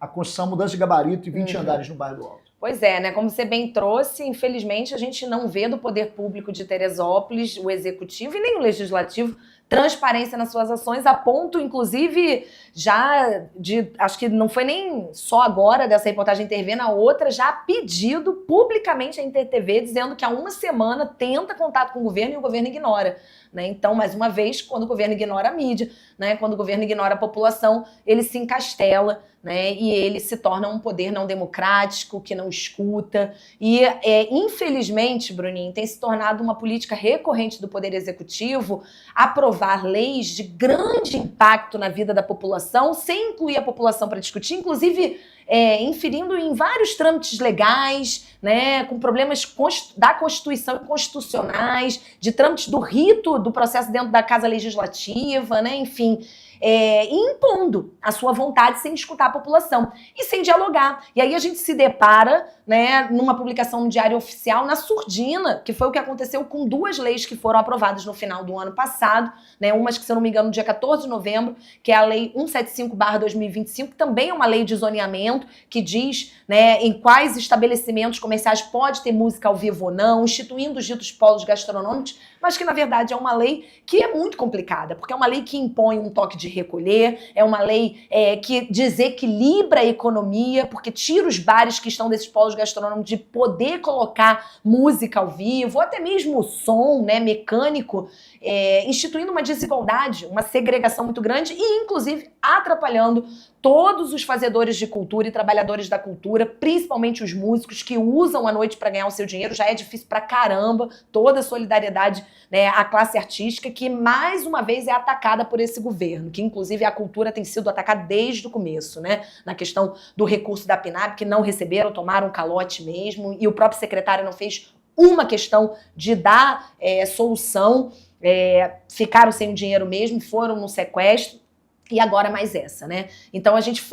A: a construção, mudança de gabarito e 20 andares no bairro do Alto.
F: Pois é, né? Como você bem trouxe, infelizmente a gente não vê do poder público de Teresópolis, o executivo e nem o legislativo, transparência nas suas ações, a ponto, inclusive, já de, acho que não foi nem só agora dessa reportagem intervir, na outra, já pedido publicamente a Inter TV, dizendo que há uma semana tenta contato com o governo e o governo ignora. Né? Então, mais uma vez, quando o governo ignora a mídia, né? Quando o governo ignora a população, ele se encastela, né? E ele se torna um poder não democrático, que não escuta. E, infelizmente, Bruninho, tem se tornado uma política recorrente do Poder Executivo aprovar aprovar leis de grande impacto na vida da população, sem incluir a população para discutir, inclusive inferindo em vários trâmites legais, né, com problemas da Constituição e constitucionais, de trâmites do rito do processo dentro da Casa Legislativa, né, enfim, impondo a sua vontade sem escutar a população e sem dialogar. E aí a gente se depara, né, numa publicação no Diário Oficial, na surdina, que foi o que aconteceu com 2 leis que foram aprovadas no final do ano passado, né, umas que, se eu não me engano, no dia 14 de novembro, que é a Lei 175/2025, que também é uma lei de zoneamento, que diz, né, em quais estabelecimentos comerciais pode ter música ao vivo ou não, instituindo os ditos polos gastronômicos, mas que, na verdade, é uma lei que é muito complicada, porque é uma lei que impõe um toque de recolher, é uma lei que desequilibra a economia, porque tira os bares que estão desses polos gastronômicos de poder colocar música ao vivo, ou até mesmo o som, né, mecânico, instituindo uma desigualdade, uma segregação muito grande e, inclusive, atrapalhando todos os fazedores de cultura e trabalhadores da cultura, principalmente os músicos que usam a noite para ganhar o seu dinheiro. Já é difícil pra caramba, toda a solidariedade, né, à classe artística, que mais uma vez é atacada por esse governo, que inclusive a cultura tem sido atacada desde o começo, né, na questão do recurso da PNAB, que não receberam, tomaram calote mesmo, e o próprio secretário não fez uma questão de dar solução, ficaram sem o dinheiro mesmo, foram no sequestro. E agora mais essa, né? Então a gente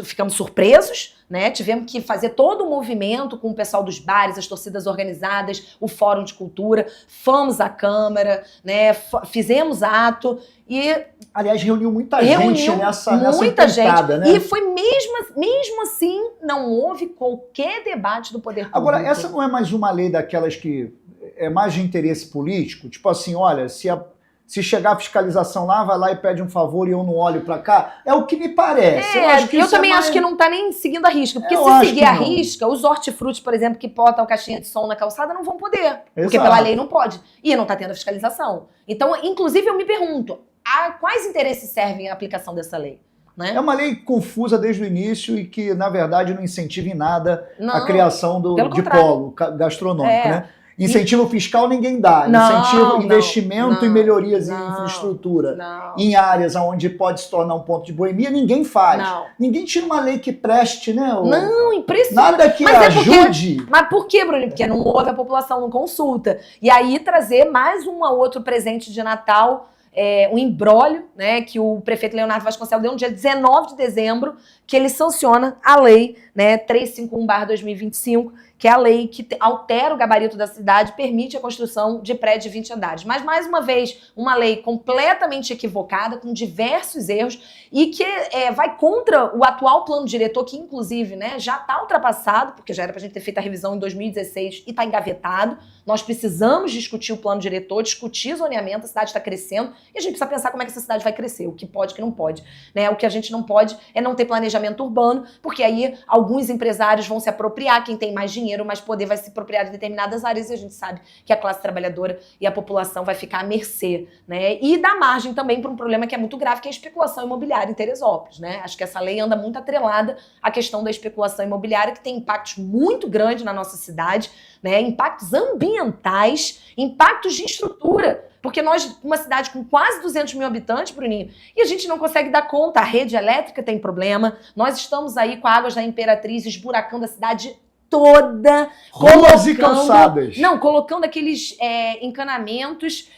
F: ficamos surpresos, né? Tivemos que fazer todo um movimento com o pessoal dos bares, as torcidas organizadas, o Fórum de Cultura, fomos à Câmara, né? Fizemos ato e...
A: Aliás, reuniu muita gente nessa empreitada, né?
F: E foi mesmo assim, não houve qualquer debate do poder público.
A: Agora, essa não é mais uma lei daquelas que é mais de interesse político? Tipo assim, olha, se chegar a fiscalização lá, vai lá e pede um favor e eu não olho pra cá. É o que me parece.
F: Eu também acho que não tá nem seguindo a risca. Porque se seguir a risca, os hortifrutis, por exemplo, que botam caixinha de som na calçada, não vão poder. Exato. Porque pela lei não pode. E não tá tendo a fiscalização. Então, inclusive, eu me pergunto, a quais interesses servem a aplicação dessa lei? Né?
A: É uma lei confusa desde o início e que, na verdade, não incentiva em nada a criação de polo gastronômico, né? Incentivo fiscal ninguém dá. Incentivo, investimento em melhorias em infraestrutura, em áreas onde pode se tornar um ponto de boemia, ninguém faz. Ninguém tira uma lei que preste, né?
F: Não, impressionante.
A: Nada que ajude.
F: Mas por quê, Bruno? Porque não ouve a população, não consulta. E aí trazer mais um outro presente de Natal, um imbróglio, né, que o prefeito Leonardo Vasconcelos deu no dia 19 de dezembro, que ele sanciona a lei, né, 351/2025, que é a lei que altera o gabarito da cidade, permite a construção de prédios de 20 andares. Mas, mais uma vez, uma lei completamente equivocada, com diversos erros, e que vai contra o atual plano diretor, que, inclusive, né, já está ultrapassado, porque já era para a gente ter feito a revisão em 2016 e está engavetado. Nós precisamos discutir o plano diretor, discutir zoneamento, a cidade está crescendo, e a gente precisa pensar como é que essa cidade vai crescer, o que pode e o que não pode. Né? O que a gente não pode é não ter planejamento urbano, porque aí alguns empresários vão se apropriar, quem tem mais dinheiro, mais poder, vai se apropriar de determinadas áreas, e a gente sabe que a classe trabalhadora e a população vai ficar à mercê, né? E dá margem também para um problema que é muito grave, que é a especulação imobiliária em Teresópolis, né? Acho que essa lei anda muito atrelada à questão da especulação imobiliária, que tem impactos muito grandes na nossa cidade, né? Impactos ambientais, impactos de estrutura. Porque nós, uma cidade com quase 200 mil habitantes, Bruninho, e a gente não consegue dar conta, a rede elétrica tem problema, nós estamos aí com a Águas da Imperatriz esburacando a cidade toda,
A: ruas e calçadas.
F: Não, colocando aqueles encanamentos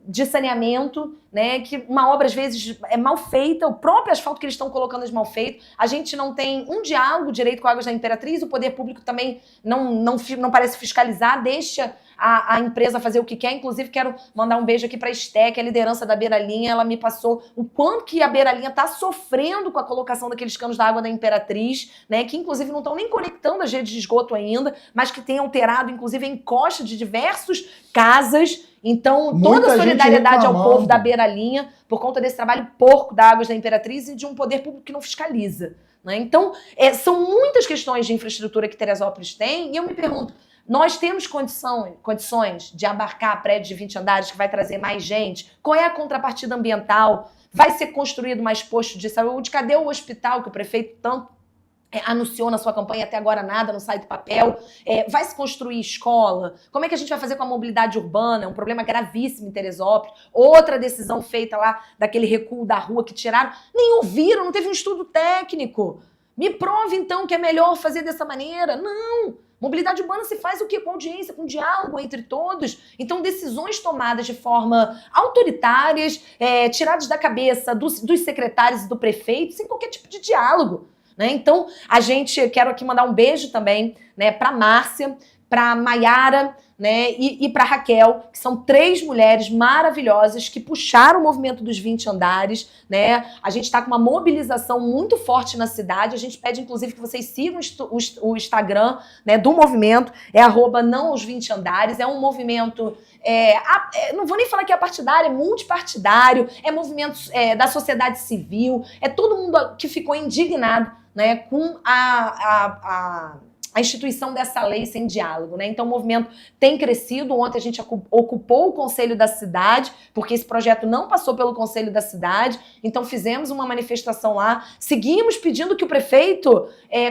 F: de saneamento, né, que uma obra às vezes é mal feita, o próprio asfalto que eles estão colocando é mal feito, a gente não tem um diálogo direito com a Águas da Imperatriz, o poder público também não parece fiscalizar, deixa a empresa fazer o que quer. Inclusive quero mandar um beijo aqui para a Esté, que é a liderança da Beira-Linha, ela me passou o quanto que a Beira-Linha está sofrendo com a colocação daqueles canos da Água da Imperatriz, né, que inclusive não estão nem conectando as redes de esgoto ainda, mas que tem alterado inclusive a encosta de diversas casas. Então, toda a solidariedade ao povo da Beira-Linha por conta desse trabalho porco da Águas da Imperatriz e de um poder público que não fiscaliza, né? Então, são muitas questões de infraestrutura que Teresópolis tem, e eu me pergunto, nós temos condições de abarcar prédios de 20 andares que vai trazer mais gente? Qual é a contrapartida ambiental? Vai ser construído mais postos de saúde? Cadê o hospital que o prefeito tanto anunciou na sua campanha, até agora nada, não sai do papel. Vai se construir escola? Como é que a gente vai fazer com a mobilidade urbana? É um problema gravíssimo em Teresópolis. Outra decisão feita lá daquele recuo da rua que tiraram. Nem ouviram, não teve um estudo técnico. Me prove, então, que é melhor fazer dessa maneira. Não! Mobilidade urbana se faz o quê? Com audiência, com diálogo entre todos. Então, decisões tomadas de forma autoritárias, tiradas da cabeça dos secretários e do prefeito, sem qualquer tipo de diálogo. Né? Então, quero aqui mandar um beijo também, né, para Márcia, para Maiara, né, e para Raquel, que são 3 mulheres maravilhosas que puxaram o movimento dos 20 andares, né? A gente está com uma mobilização muito forte na cidade. A gente pede, inclusive, que vocês sigam o Instagram, né, do movimento, @NãoAos20Andares. É um movimento, não vou nem falar que é partidário, é multipartidário, é movimento da sociedade civil, é todo mundo que ficou indignado, né, com a instituição dessa lei sem diálogo, né? Então o movimento tem crescido. Ontem a gente ocupou o Conselho da Cidade, porque esse projeto não passou pelo Conselho da Cidade, então fizemos uma manifestação lá, seguimos pedindo que o prefeito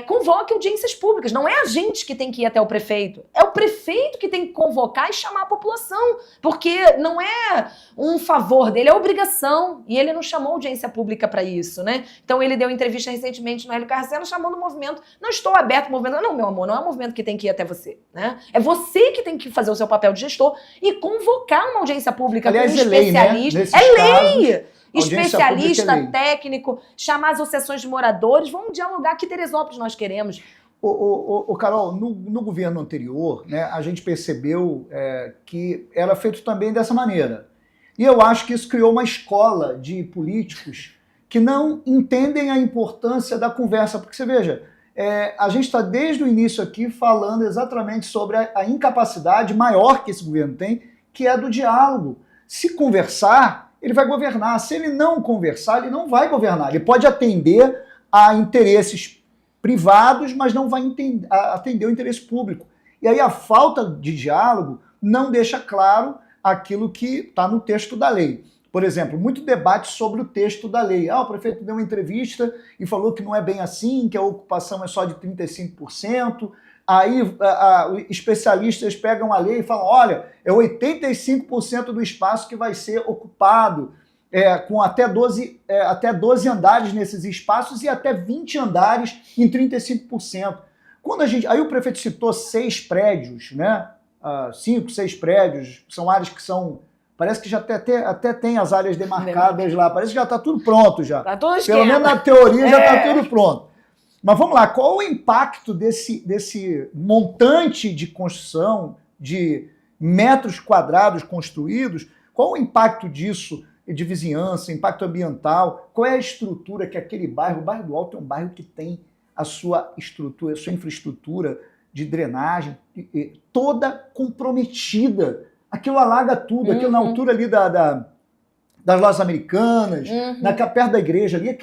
F: convoque audiências públicas. Não é a gente que tem que ir até o prefeito, é o prefeito que tem que convocar e chamar a população, porque não é um favor dele, é obrigação, e ele não chamou audiência pública para isso, né? Então ele deu entrevista recentemente no Hélio Carceno chamando o movimento, não estou aberto ao movimento, não, meu amor, não é o movimento que tem que ir até você, né? É você que tem que fazer o seu papel de gestor e convocar uma audiência pública.
A: Aliás,
F: com um especialista.
A: É lei, né?
F: É lei!
A: Especialista,
F: técnico, chamar as associações de moradores, vamos dialogar, que Teresópolis nós queremos.
A: Carol, no governo anterior, né, a gente percebeu que era feito também dessa maneira. E eu acho que isso criou uma escola de políticos que não entendem a importância da conversa. Porque você veja, a gente está desde o início aqui falando exatamente sobre a incapacidade maior que esse governo tem, que é do diálogo. Se conversar, ele vai governar. Se ele não conversar, ele não vai governar. Ele pode atender a interesses privados, mas não vai atender o interesse público. E aí a falta de diálogo não deixa claro aquilo que está no texto da lei. Por exemplo, muito debate sobre o texto da lei. O prefeito deu uma entrevista e falou que não é bem assim, que a ocupação é só de 35%. Aí especialistas pegam a lei e falam, olha, é 85% do espaço que vai ser ocupado, com até 12 andares nesses espaços e até 20 andares em 35%. Aí o prefeito citou 6 prédios, né? 5, 6 prédios, são áreas que são... Parece que já até tem as áreas demarcadas lá, parece que já está tudo pronto já.
F: Tá todo
A: Pelo menos na teoria já está tudo pronto. Mas vamos lá, qual o impacto desse montante de construção, de metros quadrados construídos, qual o impacto disso de vizinhança, impacto ambiental, qual é a estrutura que aquele bairro, o bairro do Alto é um bairro que tem a sua estrutura, a sua infraestrutura de drenagem toda comprometida. Aquilo alaga tudo, aquilo na altura ali das lojas americanas, perto da igreja ali,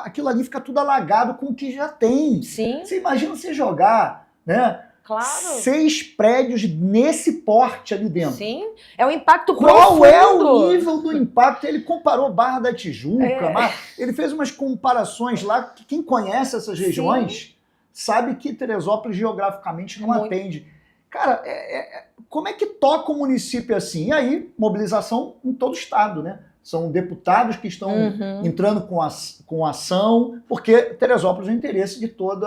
A: aquilo ali fica tudo alagado com o que já tem.
F: Sim.
A: Você imagina você jogar, né?
F: Claro.
A: 6 prédios nesse porte ali dentro.
F: Sim, é um impacto
A: Qual
F: profundo.
A: É o nível do impacto? Ele comparou Barra da Tijuca, mas ele fez umas comparações lá que quem conhece essas regiões sabe que Teresópolis geograficamente não atende. Cara, como é que toca o município assim? E aí, mobilização em todo o estado, né? São deputados que estão entrando com ação, porque Teresópolis é o interesse de todo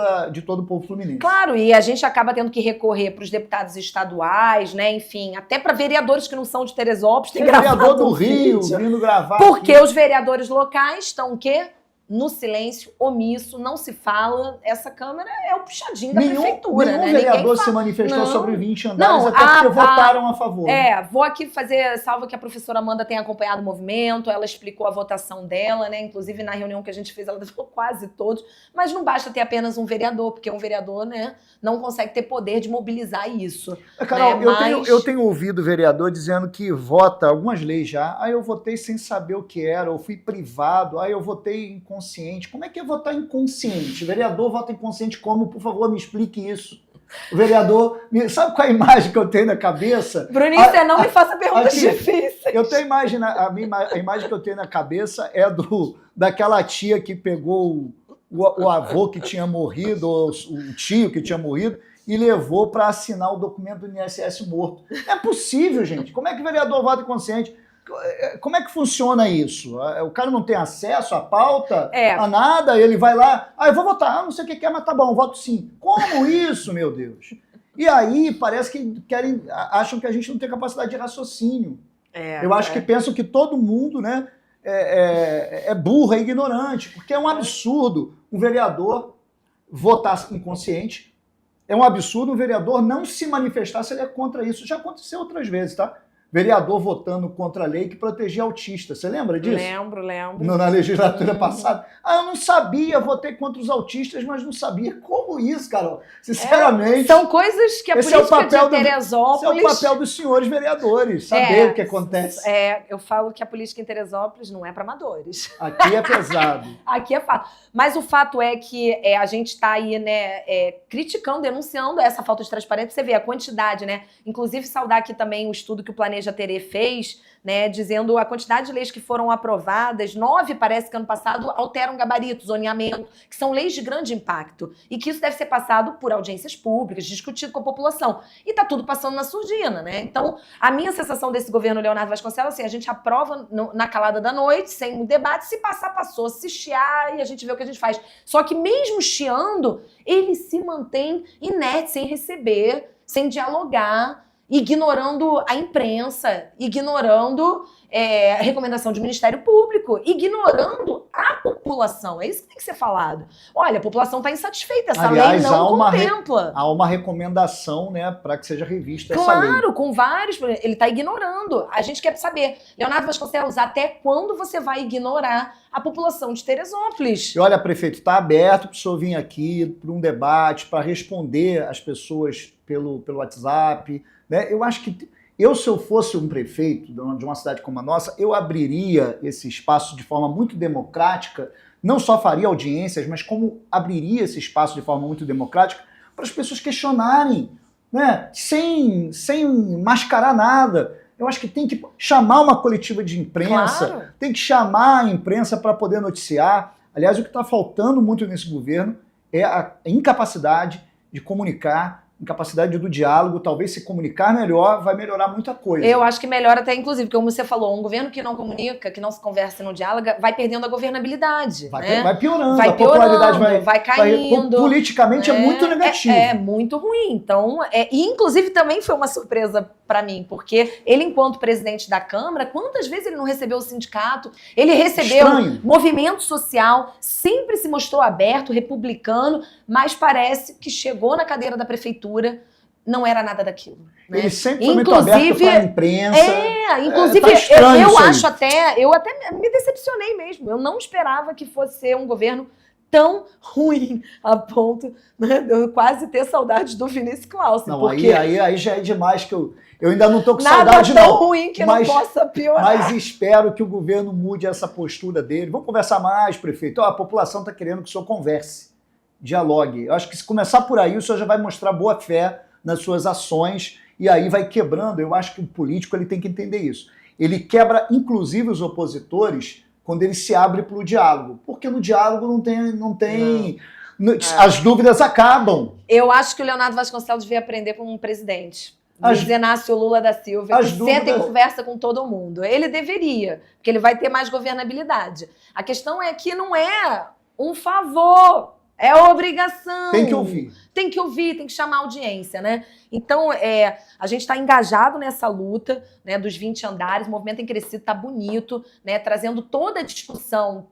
A: o povo fluminense.
F: Claro, e a gente acaba tendo que recorrer para os deputados estaduais, né? Enfim, até para vereadores que não são de Teresópolis. Tem
A: vereador do Rio vindo gravar.
F: Porque
A: aqui.
F: Os vereadores locais estão o quê? No silêncio, omisso, não se fala. Essa Câmara é o puxadinho da prefeitura,
A: nenhum
F: né?
A: vereador se manifestou sobre 20 andares, até porque votaram a favor.
F: Vou aqui fazer salva que a professora Amanda tem acompanhado o movimento, ela explicou a votação dela, né? Inclusive, na reunião que a gente fez, ela falou quase todos, mas não basta ter apenas um vereador, porque um vereador, né, não consegue ter poder de mobilizar isso.
A: Carol,
F: né?
A: eu tenho ouvido vereador dizendo que vota algumas leis já, eu votei sem saber o que era, eu fui privado, eu votei inconsciente. Como é que é votar inconsciente? O vereador vota inconsciente como? Por favor, me explique isso. O vereador... Sabe qual é a imagem que eu tenho na cabeça?
F: Bruninho, você não me faça perguntas difíceis.
A: Eu tenho a imagem que eu tenho na cabeça é daquela tia que pegou o avô que tinha morrido, ou o tio que tinha morrido, e levou para assinar o documento do INSS morto. É possível, gente. Como é que o vereador vota inconsciente? Como é que funciona isso? O cara não tem acesso à pauta, a nada, ele vai lá, eu vou votar, não sei o que quer, mas tá bom, voto sim. Como isso, meu Deus? E aí parece que acham que a gente não tem capacidade de raciocínio. Eu acho que pensam que todo mundo, né, é burro, é ignorante, porque é um absurdo um vereador votar inconsciente, é um absurdo um vereador não se manifestar se ele é contra isso. Já aconteceu outras vezes, tá? Vereador votando contra a lei que protegia autistas. Você lembra disso?
F: Lembro.
A: Na legislatura passada. Eu não sabia, votei contra os autistas, mas não sabia. Como isso, Carol? Sinceramente.
F: São coisas que a política de Teresópolis...
A: Esse é o papel dos senhores vereadores, saber o que acontece.
F: Eu falo que a política em Teresópolis não é para amadores.
A: Aqui é pesado.
F: Aqui é fato. Mas o fato é que a gente está aí, né, criticando, denunciando essa falta de transparência. Você vê a quantidade, né? Inclusive, saudar aqui também o estudo que o Planeja Terê fez, né, dizendo a quantidade de leis que foram aprovadas, 9 parece que ano passado alteram gabarito, zoneamento, que são leis de grande impacto, e que isso deve ser passado por audiências públicas, discutido com a população. E tá tudo passando na surdina, né? Então, a minha sensação desse governo Leonardo Vasconcelos, assim, a gente aprova na calada da noite, sem um debate, se passar, passou, se chiar, e a gente vê o que a gente faz. Só que mesmo chiando, ele se mantém inerte, sem receber, sem dialogar, ignorando a imprensa, ignorando a recomendação do Ministério Público, ignorando a população. É isso que tem que ser falado. Olha, a população está insatisfeita, essa lei não contempla.
A: Há uma recomendação, né, para que seja revista essa lei.
F: Claro, com vários... Ele está ignorando. A gente quer saber, Leonardo Vasconcelos, até quando você vai ignorar a população de Teresópolis?
A: E olha, prefeito, está aberto para o senhor vir aqui para um debate, para responder as pessoas pelo WhatsApp, né? Eu acho que se eu fosse um prefeito de uma cidade como a nossa, eu abriria esse espaço de forma muito democrática, não só faria audiências, mas como abriria esse espaço de forma muito democrática para as pessoas questionarem, né? Sem mascarar nada. Eu acho que tem que chamar uma coletiva de imprensa, claro. Tem que chamar a imprensa para poder noticiar. Aliás, o que está faltando muito nesse governo é a incapacidade de comunicar, incapacidade do diálogo. Talvez se comunicar melhor vai melhorar muita coisa.
F: Eu acho que melhora até, inclusive, porque como você falou, um governo que não comunica, que não se conversa e não dialoga, vai perdendo a governabilidade.
A: Vai piorando, a popularidade
F: vai caindo.
A: Politicamente é muito negativo.
F: É muito ruim. Então, e inclusive também foi uma surpresa para mim, porque ele, enquanto presidente da Câmara, quantas vezes ele não recebeu o sindicato? Ele recebeu movimento social, sempre se mostrou aberto, republicano, mas parece que chegou na cadeira da prefeitura, não era nada daquilo. Né?
A: Ele sempre foi muito aberto para a imprensa.
F: Inclusive, eu até me decepcionei mesmo. Eu não esperava que fosse ser um governo tão ruim a ponto, né, de eu quase ter saudade do Vinícius Clausen.
A: Não,
F: porque
A: aí já é demais, que eu ainda não estou com
F: nada
A: saudade,
F: tão
A: não.
F: ruim que não possa piorar.
A: Mas espero que o governo mude essa postura dele. Vamos conversar mais, prefeito. A população está querendo que o senhor converse, dialogue. Eu acho que se começar por aí, o senhor já vai mostrar boa fé nas suas ações e aí vai quebrando. Eu acho que o político ele tem que entender isso. Ele quebra, inclusive, os opositores quando ele se abre para o diálogo. Porque no diálogo as dúvidas acabam.
F: Eu acho que o Leonardo Vasconcelos devia aprender com um presidente. Luiz Inácio Lula da Silva, que senta e conversa com todo mundo. Ele deveria, porque ele vai ter mais governabilidade. A questão é que não é um favor, é obrigação.
A: Tem que ouvir.
F: Tem que ouvir, tem que chamar a audiência, né? Então, a gente está engajado nessa luta, né, dos 20 andares, o movimento tem crescido, está bonito, né, trazendo toda a discussão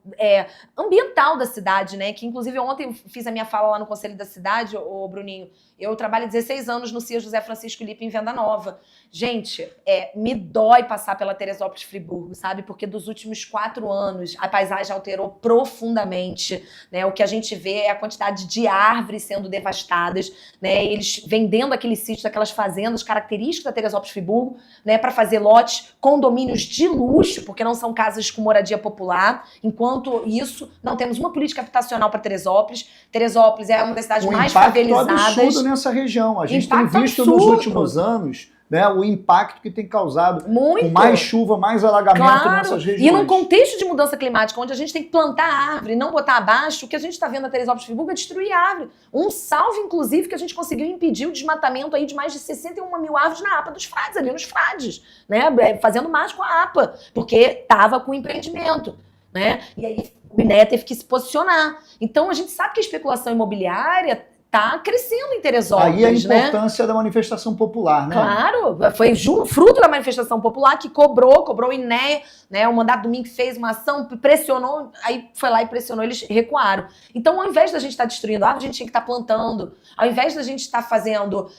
F: ambiental da cidade, né, que inclusive ontem eu fiz a minha fala lá no Conselho da Cidade, ô Bruninho, eu trabalho 16 anos no CIA José Francisco Lippe em Venda Nova. Gente, me dói passar pela Teresópolis Friburgo, sabe? Porque dos últimos 4 anos a paisagem alterou profundamente, né? O que a gente vê é a quantidade de árvores sendo devastadas, né? Eles vendendo aqueles sítios, aquelas fazendas características da Teresópolis Friburgo, né? Para fazer lotes, condomínios de luxo, porque não são casas com moradia popular. Enquanto isso, não temos uma política habitacional para Teresópolis. Teresópolis é uma das cidades mais favelizadas.
A: Absurdo nessa região. A gente tem visto nos últimos anos né, o impacto que tem causado
F: Muito.
A: com mais chuva, mais alagamento nessas regiões.
F: E num contexto de mudança climática, onde a gente tem que plantar árvore, não botar abaixo, o que a gente está vendo na Teresópolis Friburgo é destruir árvore. Um salve, inclusive, que a gente conseguiu impedir o desmatamento aí de mais de 61 mil árvores na APA dos Frades, ali nos Frades, né, fazendo mais com a APA, porque estava com empreendimento, né, e aí o INEA teve que se posicionar. Então a gente sabe que a especulação imobiliária tá crescendo em Teresópolis,
A: aí a importância da manifestação popular, né?
F: Claro, foi fruto da manifestação popular que cobrou o INEA, né? O mandato do MINC fez uma ação, pressionou, aí foi lá e pressionou, eles recuaram. Então, ao invés da gente estar destruindo árvore, a gente tinha que estar plantando. Ao invés da gente estar fazendo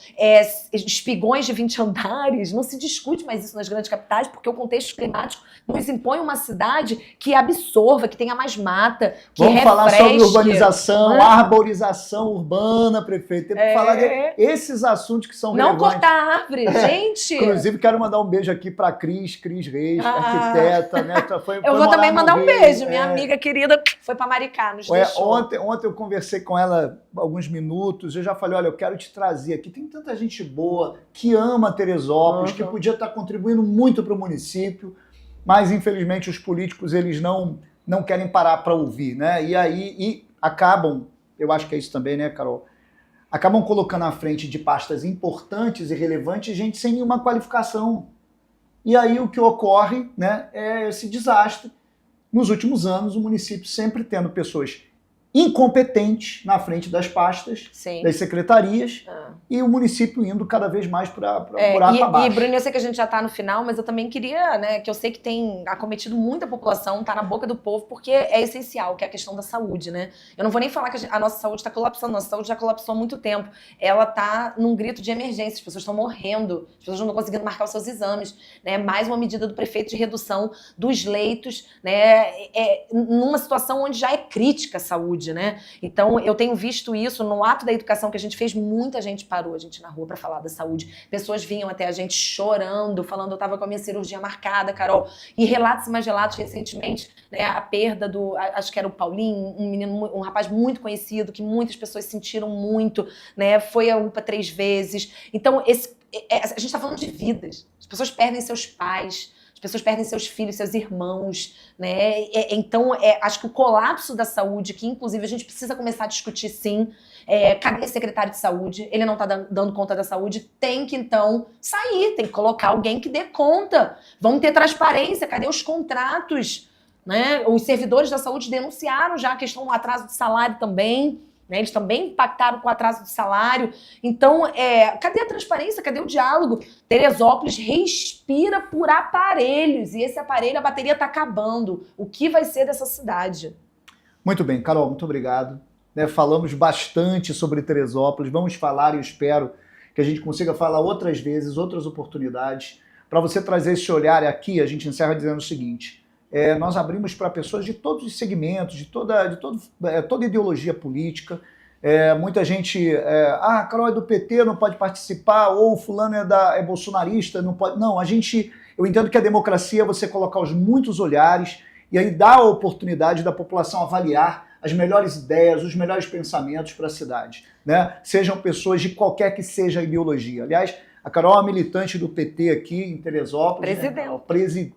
F: espigões de 20 andares, não se discute mais isso nas grandes capitais, porque o contexto climático nos impõe uma cidade que absorva, que tenha mais mata, que
A: Vamos falar sobre urbanização,
F: né?
A: Arborização urbana, prefeito. Temos que falar desses assuntos que são
F: não
A: relevantes.
F: cortar árvore, gente!
A: Inclusive, quero mandar um beijo aqui para Cris Reis, arquiteta, né?
F: Eu vou também mandar um beijo. Minha amiga querida foi para Maricá, nos deixou.
A: Ontem eu conversei com ela alguns minutos, eu já falei, olha, eu quero te trazer aqui, tem tanta gente boa que ama Teresópolis, que podia estar contribuindo muito para o município, mas infelizmente os políticos, eles não querem parar para ouvir, né? E aí acabam, eu acho que é isso também, né, Carol? Acabam colocando à frente de pastas importantes e relevantes gente sem nenhuma qualificação. E aí o que ocorre, né, é esse desastre. Nos últimos anos, o município sempre tendo pessoas incompetentes na frente das pastas,
F: Sim.
A: das secretarias, e o município indo cada vez mais para buraco abaixo.
F: E, Bruno, eu sei que a gente já está no final, mas eu também queria, né, que eu sei que tem acometido muita população, está na boca do povo, porque é essencial, que é a questão da saúde, né? Eu não vou nem falar que a nossa saúde está colapsando, nossa saúde já colapsou há muito tempo. Ela está num grito de emergência, as pessoas estão morrendo, as pessoas não estão conseguindo marcar os seus exames, né? Mais uma medida do prefeito de redução dos leitos, né? Numa situação onde já é crítica a saúde, né? Então, eu tenho visto isso no ato da educação que a gente fez, muita gente parou a gente na rua para falar da saúde. Pessoas vinham até a gente chorando, falando, eu tava com a minha cirurgia marcada, Carol. E relatos e mais relatos recentemente, né? A perda do, acho que era o Paulinho, um rapaz muito conhecido, que muitas pessoas sentiram muito, né? Foi a UPA 3 vezes. Então, a gente tá falando de vidas. As pessoas perdem seus pais, as pessoas perdem seus filhos, seus irmãos, né? Então, acho que o colapso da saúde, que inclusive a gente precisa começar a discutir sim, cadê o secretário de saúde? Ele não está dando conta da saúde, tem que então sair, tem que colocar alguém que dê conta. Vamos ter transparência, cadê os contratos? Né? Os servidores da saúde denunciaram já a questão do atraso de salário também. Né? Eles também impactaram com o atraso de salário. Então, cadê a transparência? Cadê o diálogo? Teresópolis respira por aparelhos. E esse aparelho, a bateria está acabando. O que vai ser dessa cidade?
A: Muito bem, Carol, muito obrigado. Falamos bastante sobre Teresópolis. Vamos falar e eu espero que a gente consiga falar outras vezes, outras oportunidades. Para você trazer esse olhar aqui, a gente encerra dizendo o seguinte. Nós abrimos para pessoas de todos os segmentos, de toda ideologia política. Muita gente, Carol é do PT, não pode participar, ou fulano é bolsonarista, não pode. Não, eu entendo que a democracia é você colocar os muitos olhares e aí dá a oportunidade da população avaliar as melhores ideias, os melhores pensamentos para a cidade, né? Sejam pessoas de qualquer que seja a ideologia. Aliás, a Carol é uma militante do PT aqui em Teresópolis.
F: Presidente.
A: Né?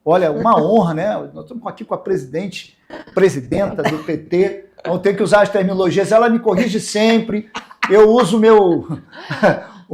A: Olha, uma honra, né? Nós estamos aqui com a presidenta do PT. Vamos ter que usar as terminologias. Ela me corrige sempre. Eu uso o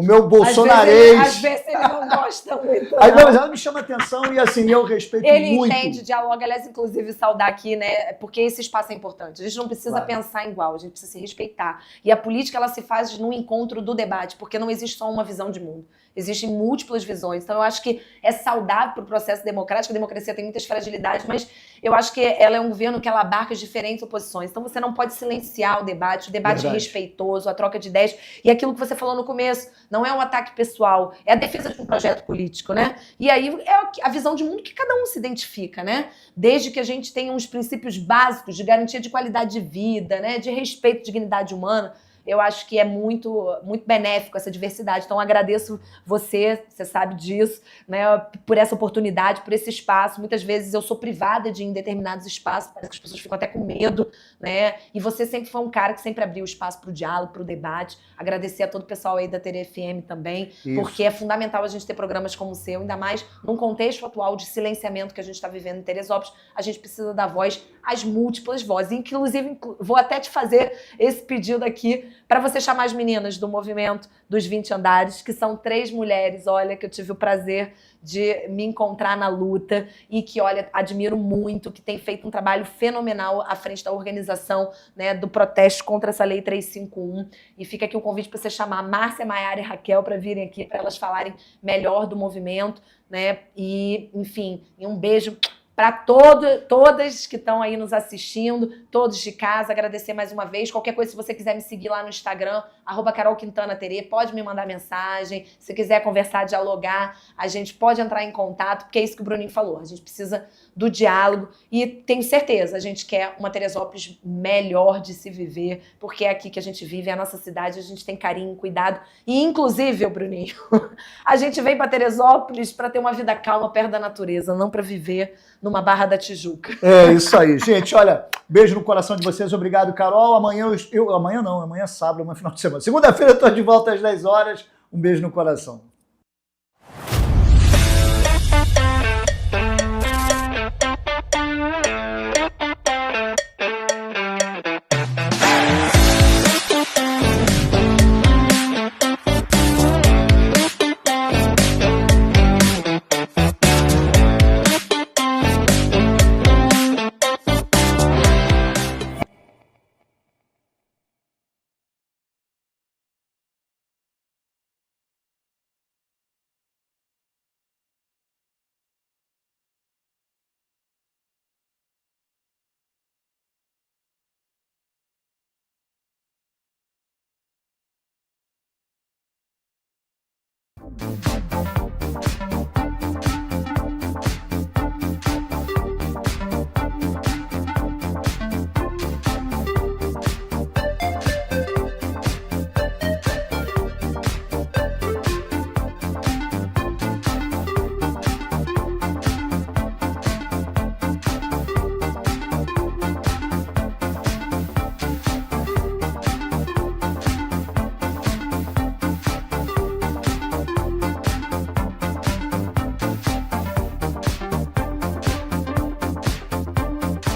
A: meu bolsonarês.
F: Às vezes ele não gosta muito.
A: Mas ela me chama atenção e assim, eu respeito muito.
F: Ele entende, dialoga, aliás, inclusive saudar aqui, né? Porque esse espaço é importante. A gente não precisa pensar igual, a gente precisa se respeitar. E a política, ela se faz no encontro do debate, porque não existe só uma visão de mundo. Existem múltiplas visões. Então, eu acho que é saudável para o processo democrático. A democracia tem muitas fragilidades, mas eu acho que ela é um governo que ela abarca as diferentes oposições. Então, você não pode silenciar o debate respeitoso, a troca de ideias. E aquilo que você falou no começo, não é um ataque pessoal, é a defesa de um projeto político, né? E aí é a visão de mundo que cada um se identifica, né? Desde que a gente tenha uns princípios básicos de garantia de qualidade de vida, né? De respeito, dignidade humana. eu acho que é muito, muito benéfico essa diversidade. Então, agradeço você sabe disso, né, por essa oportunidade, por esse espaço. Muitas vezes eu sou privada de ir em determinados espaços, parece que as pessoas ficam até com medo, né? E você sempre foi um cara que sempre abriu espaço para o diálogo, para o debate. Agradecer a todo o pessoal aí da TV FM também, porque é fundamental a gente ter programas como o seu, ainda mais num contexto atual de silenciamento que a gente está vivendo em Teresópolis. A gente precisa dar voz às múltiplas vozes. Inclusive, vou até te fazer esse pedido aqui para você chamar as meninas do movimento dos 20 andares, que são 3 mulheres, olha, que eu tive o prazer de me encontrar na luta e que, olha, admiro muito, que tem feito um trabalho fenomenal à frente da organização, né, do protesto contra essa Lei 351. E fica aqui o convite para você chamar Márcia, Maiara e Raquel para virem aqui, para elas falarem melhor do movimento, né? E, enfim, um beijo para todas que estão aí nos assistindo, todos de casa, agradecer mais uma vez. Qualquer coisa, se você quiser me seguir lá no Instagram, @CarolQuintanaTerê, pode me mandar mensagem. Se quiser conversar, dialogar, a gente pode entrar em contato, porque é isso que o Bruninho falou. A gente precisa do diálogo e tenho certeza, a gente quer uma Teresópolis melhor de se viver, porque é aqui que a gente vive, é a nossa cidade, a gente tem carinho, cuidado. E, inclusive, Bruninho, a gente veio para Teresópolis para ter uma vida calma perto da natureza, não para viver numa Barra da Tijuca.
A: É isso aí, gente. Olha, beijo no coração de vocês. Obrigado, Carol. Amanhã amanhã é sábado, amanhã é final de semana. Segunda-feira eu tô de volta às 10 horas. Um beijo no coração.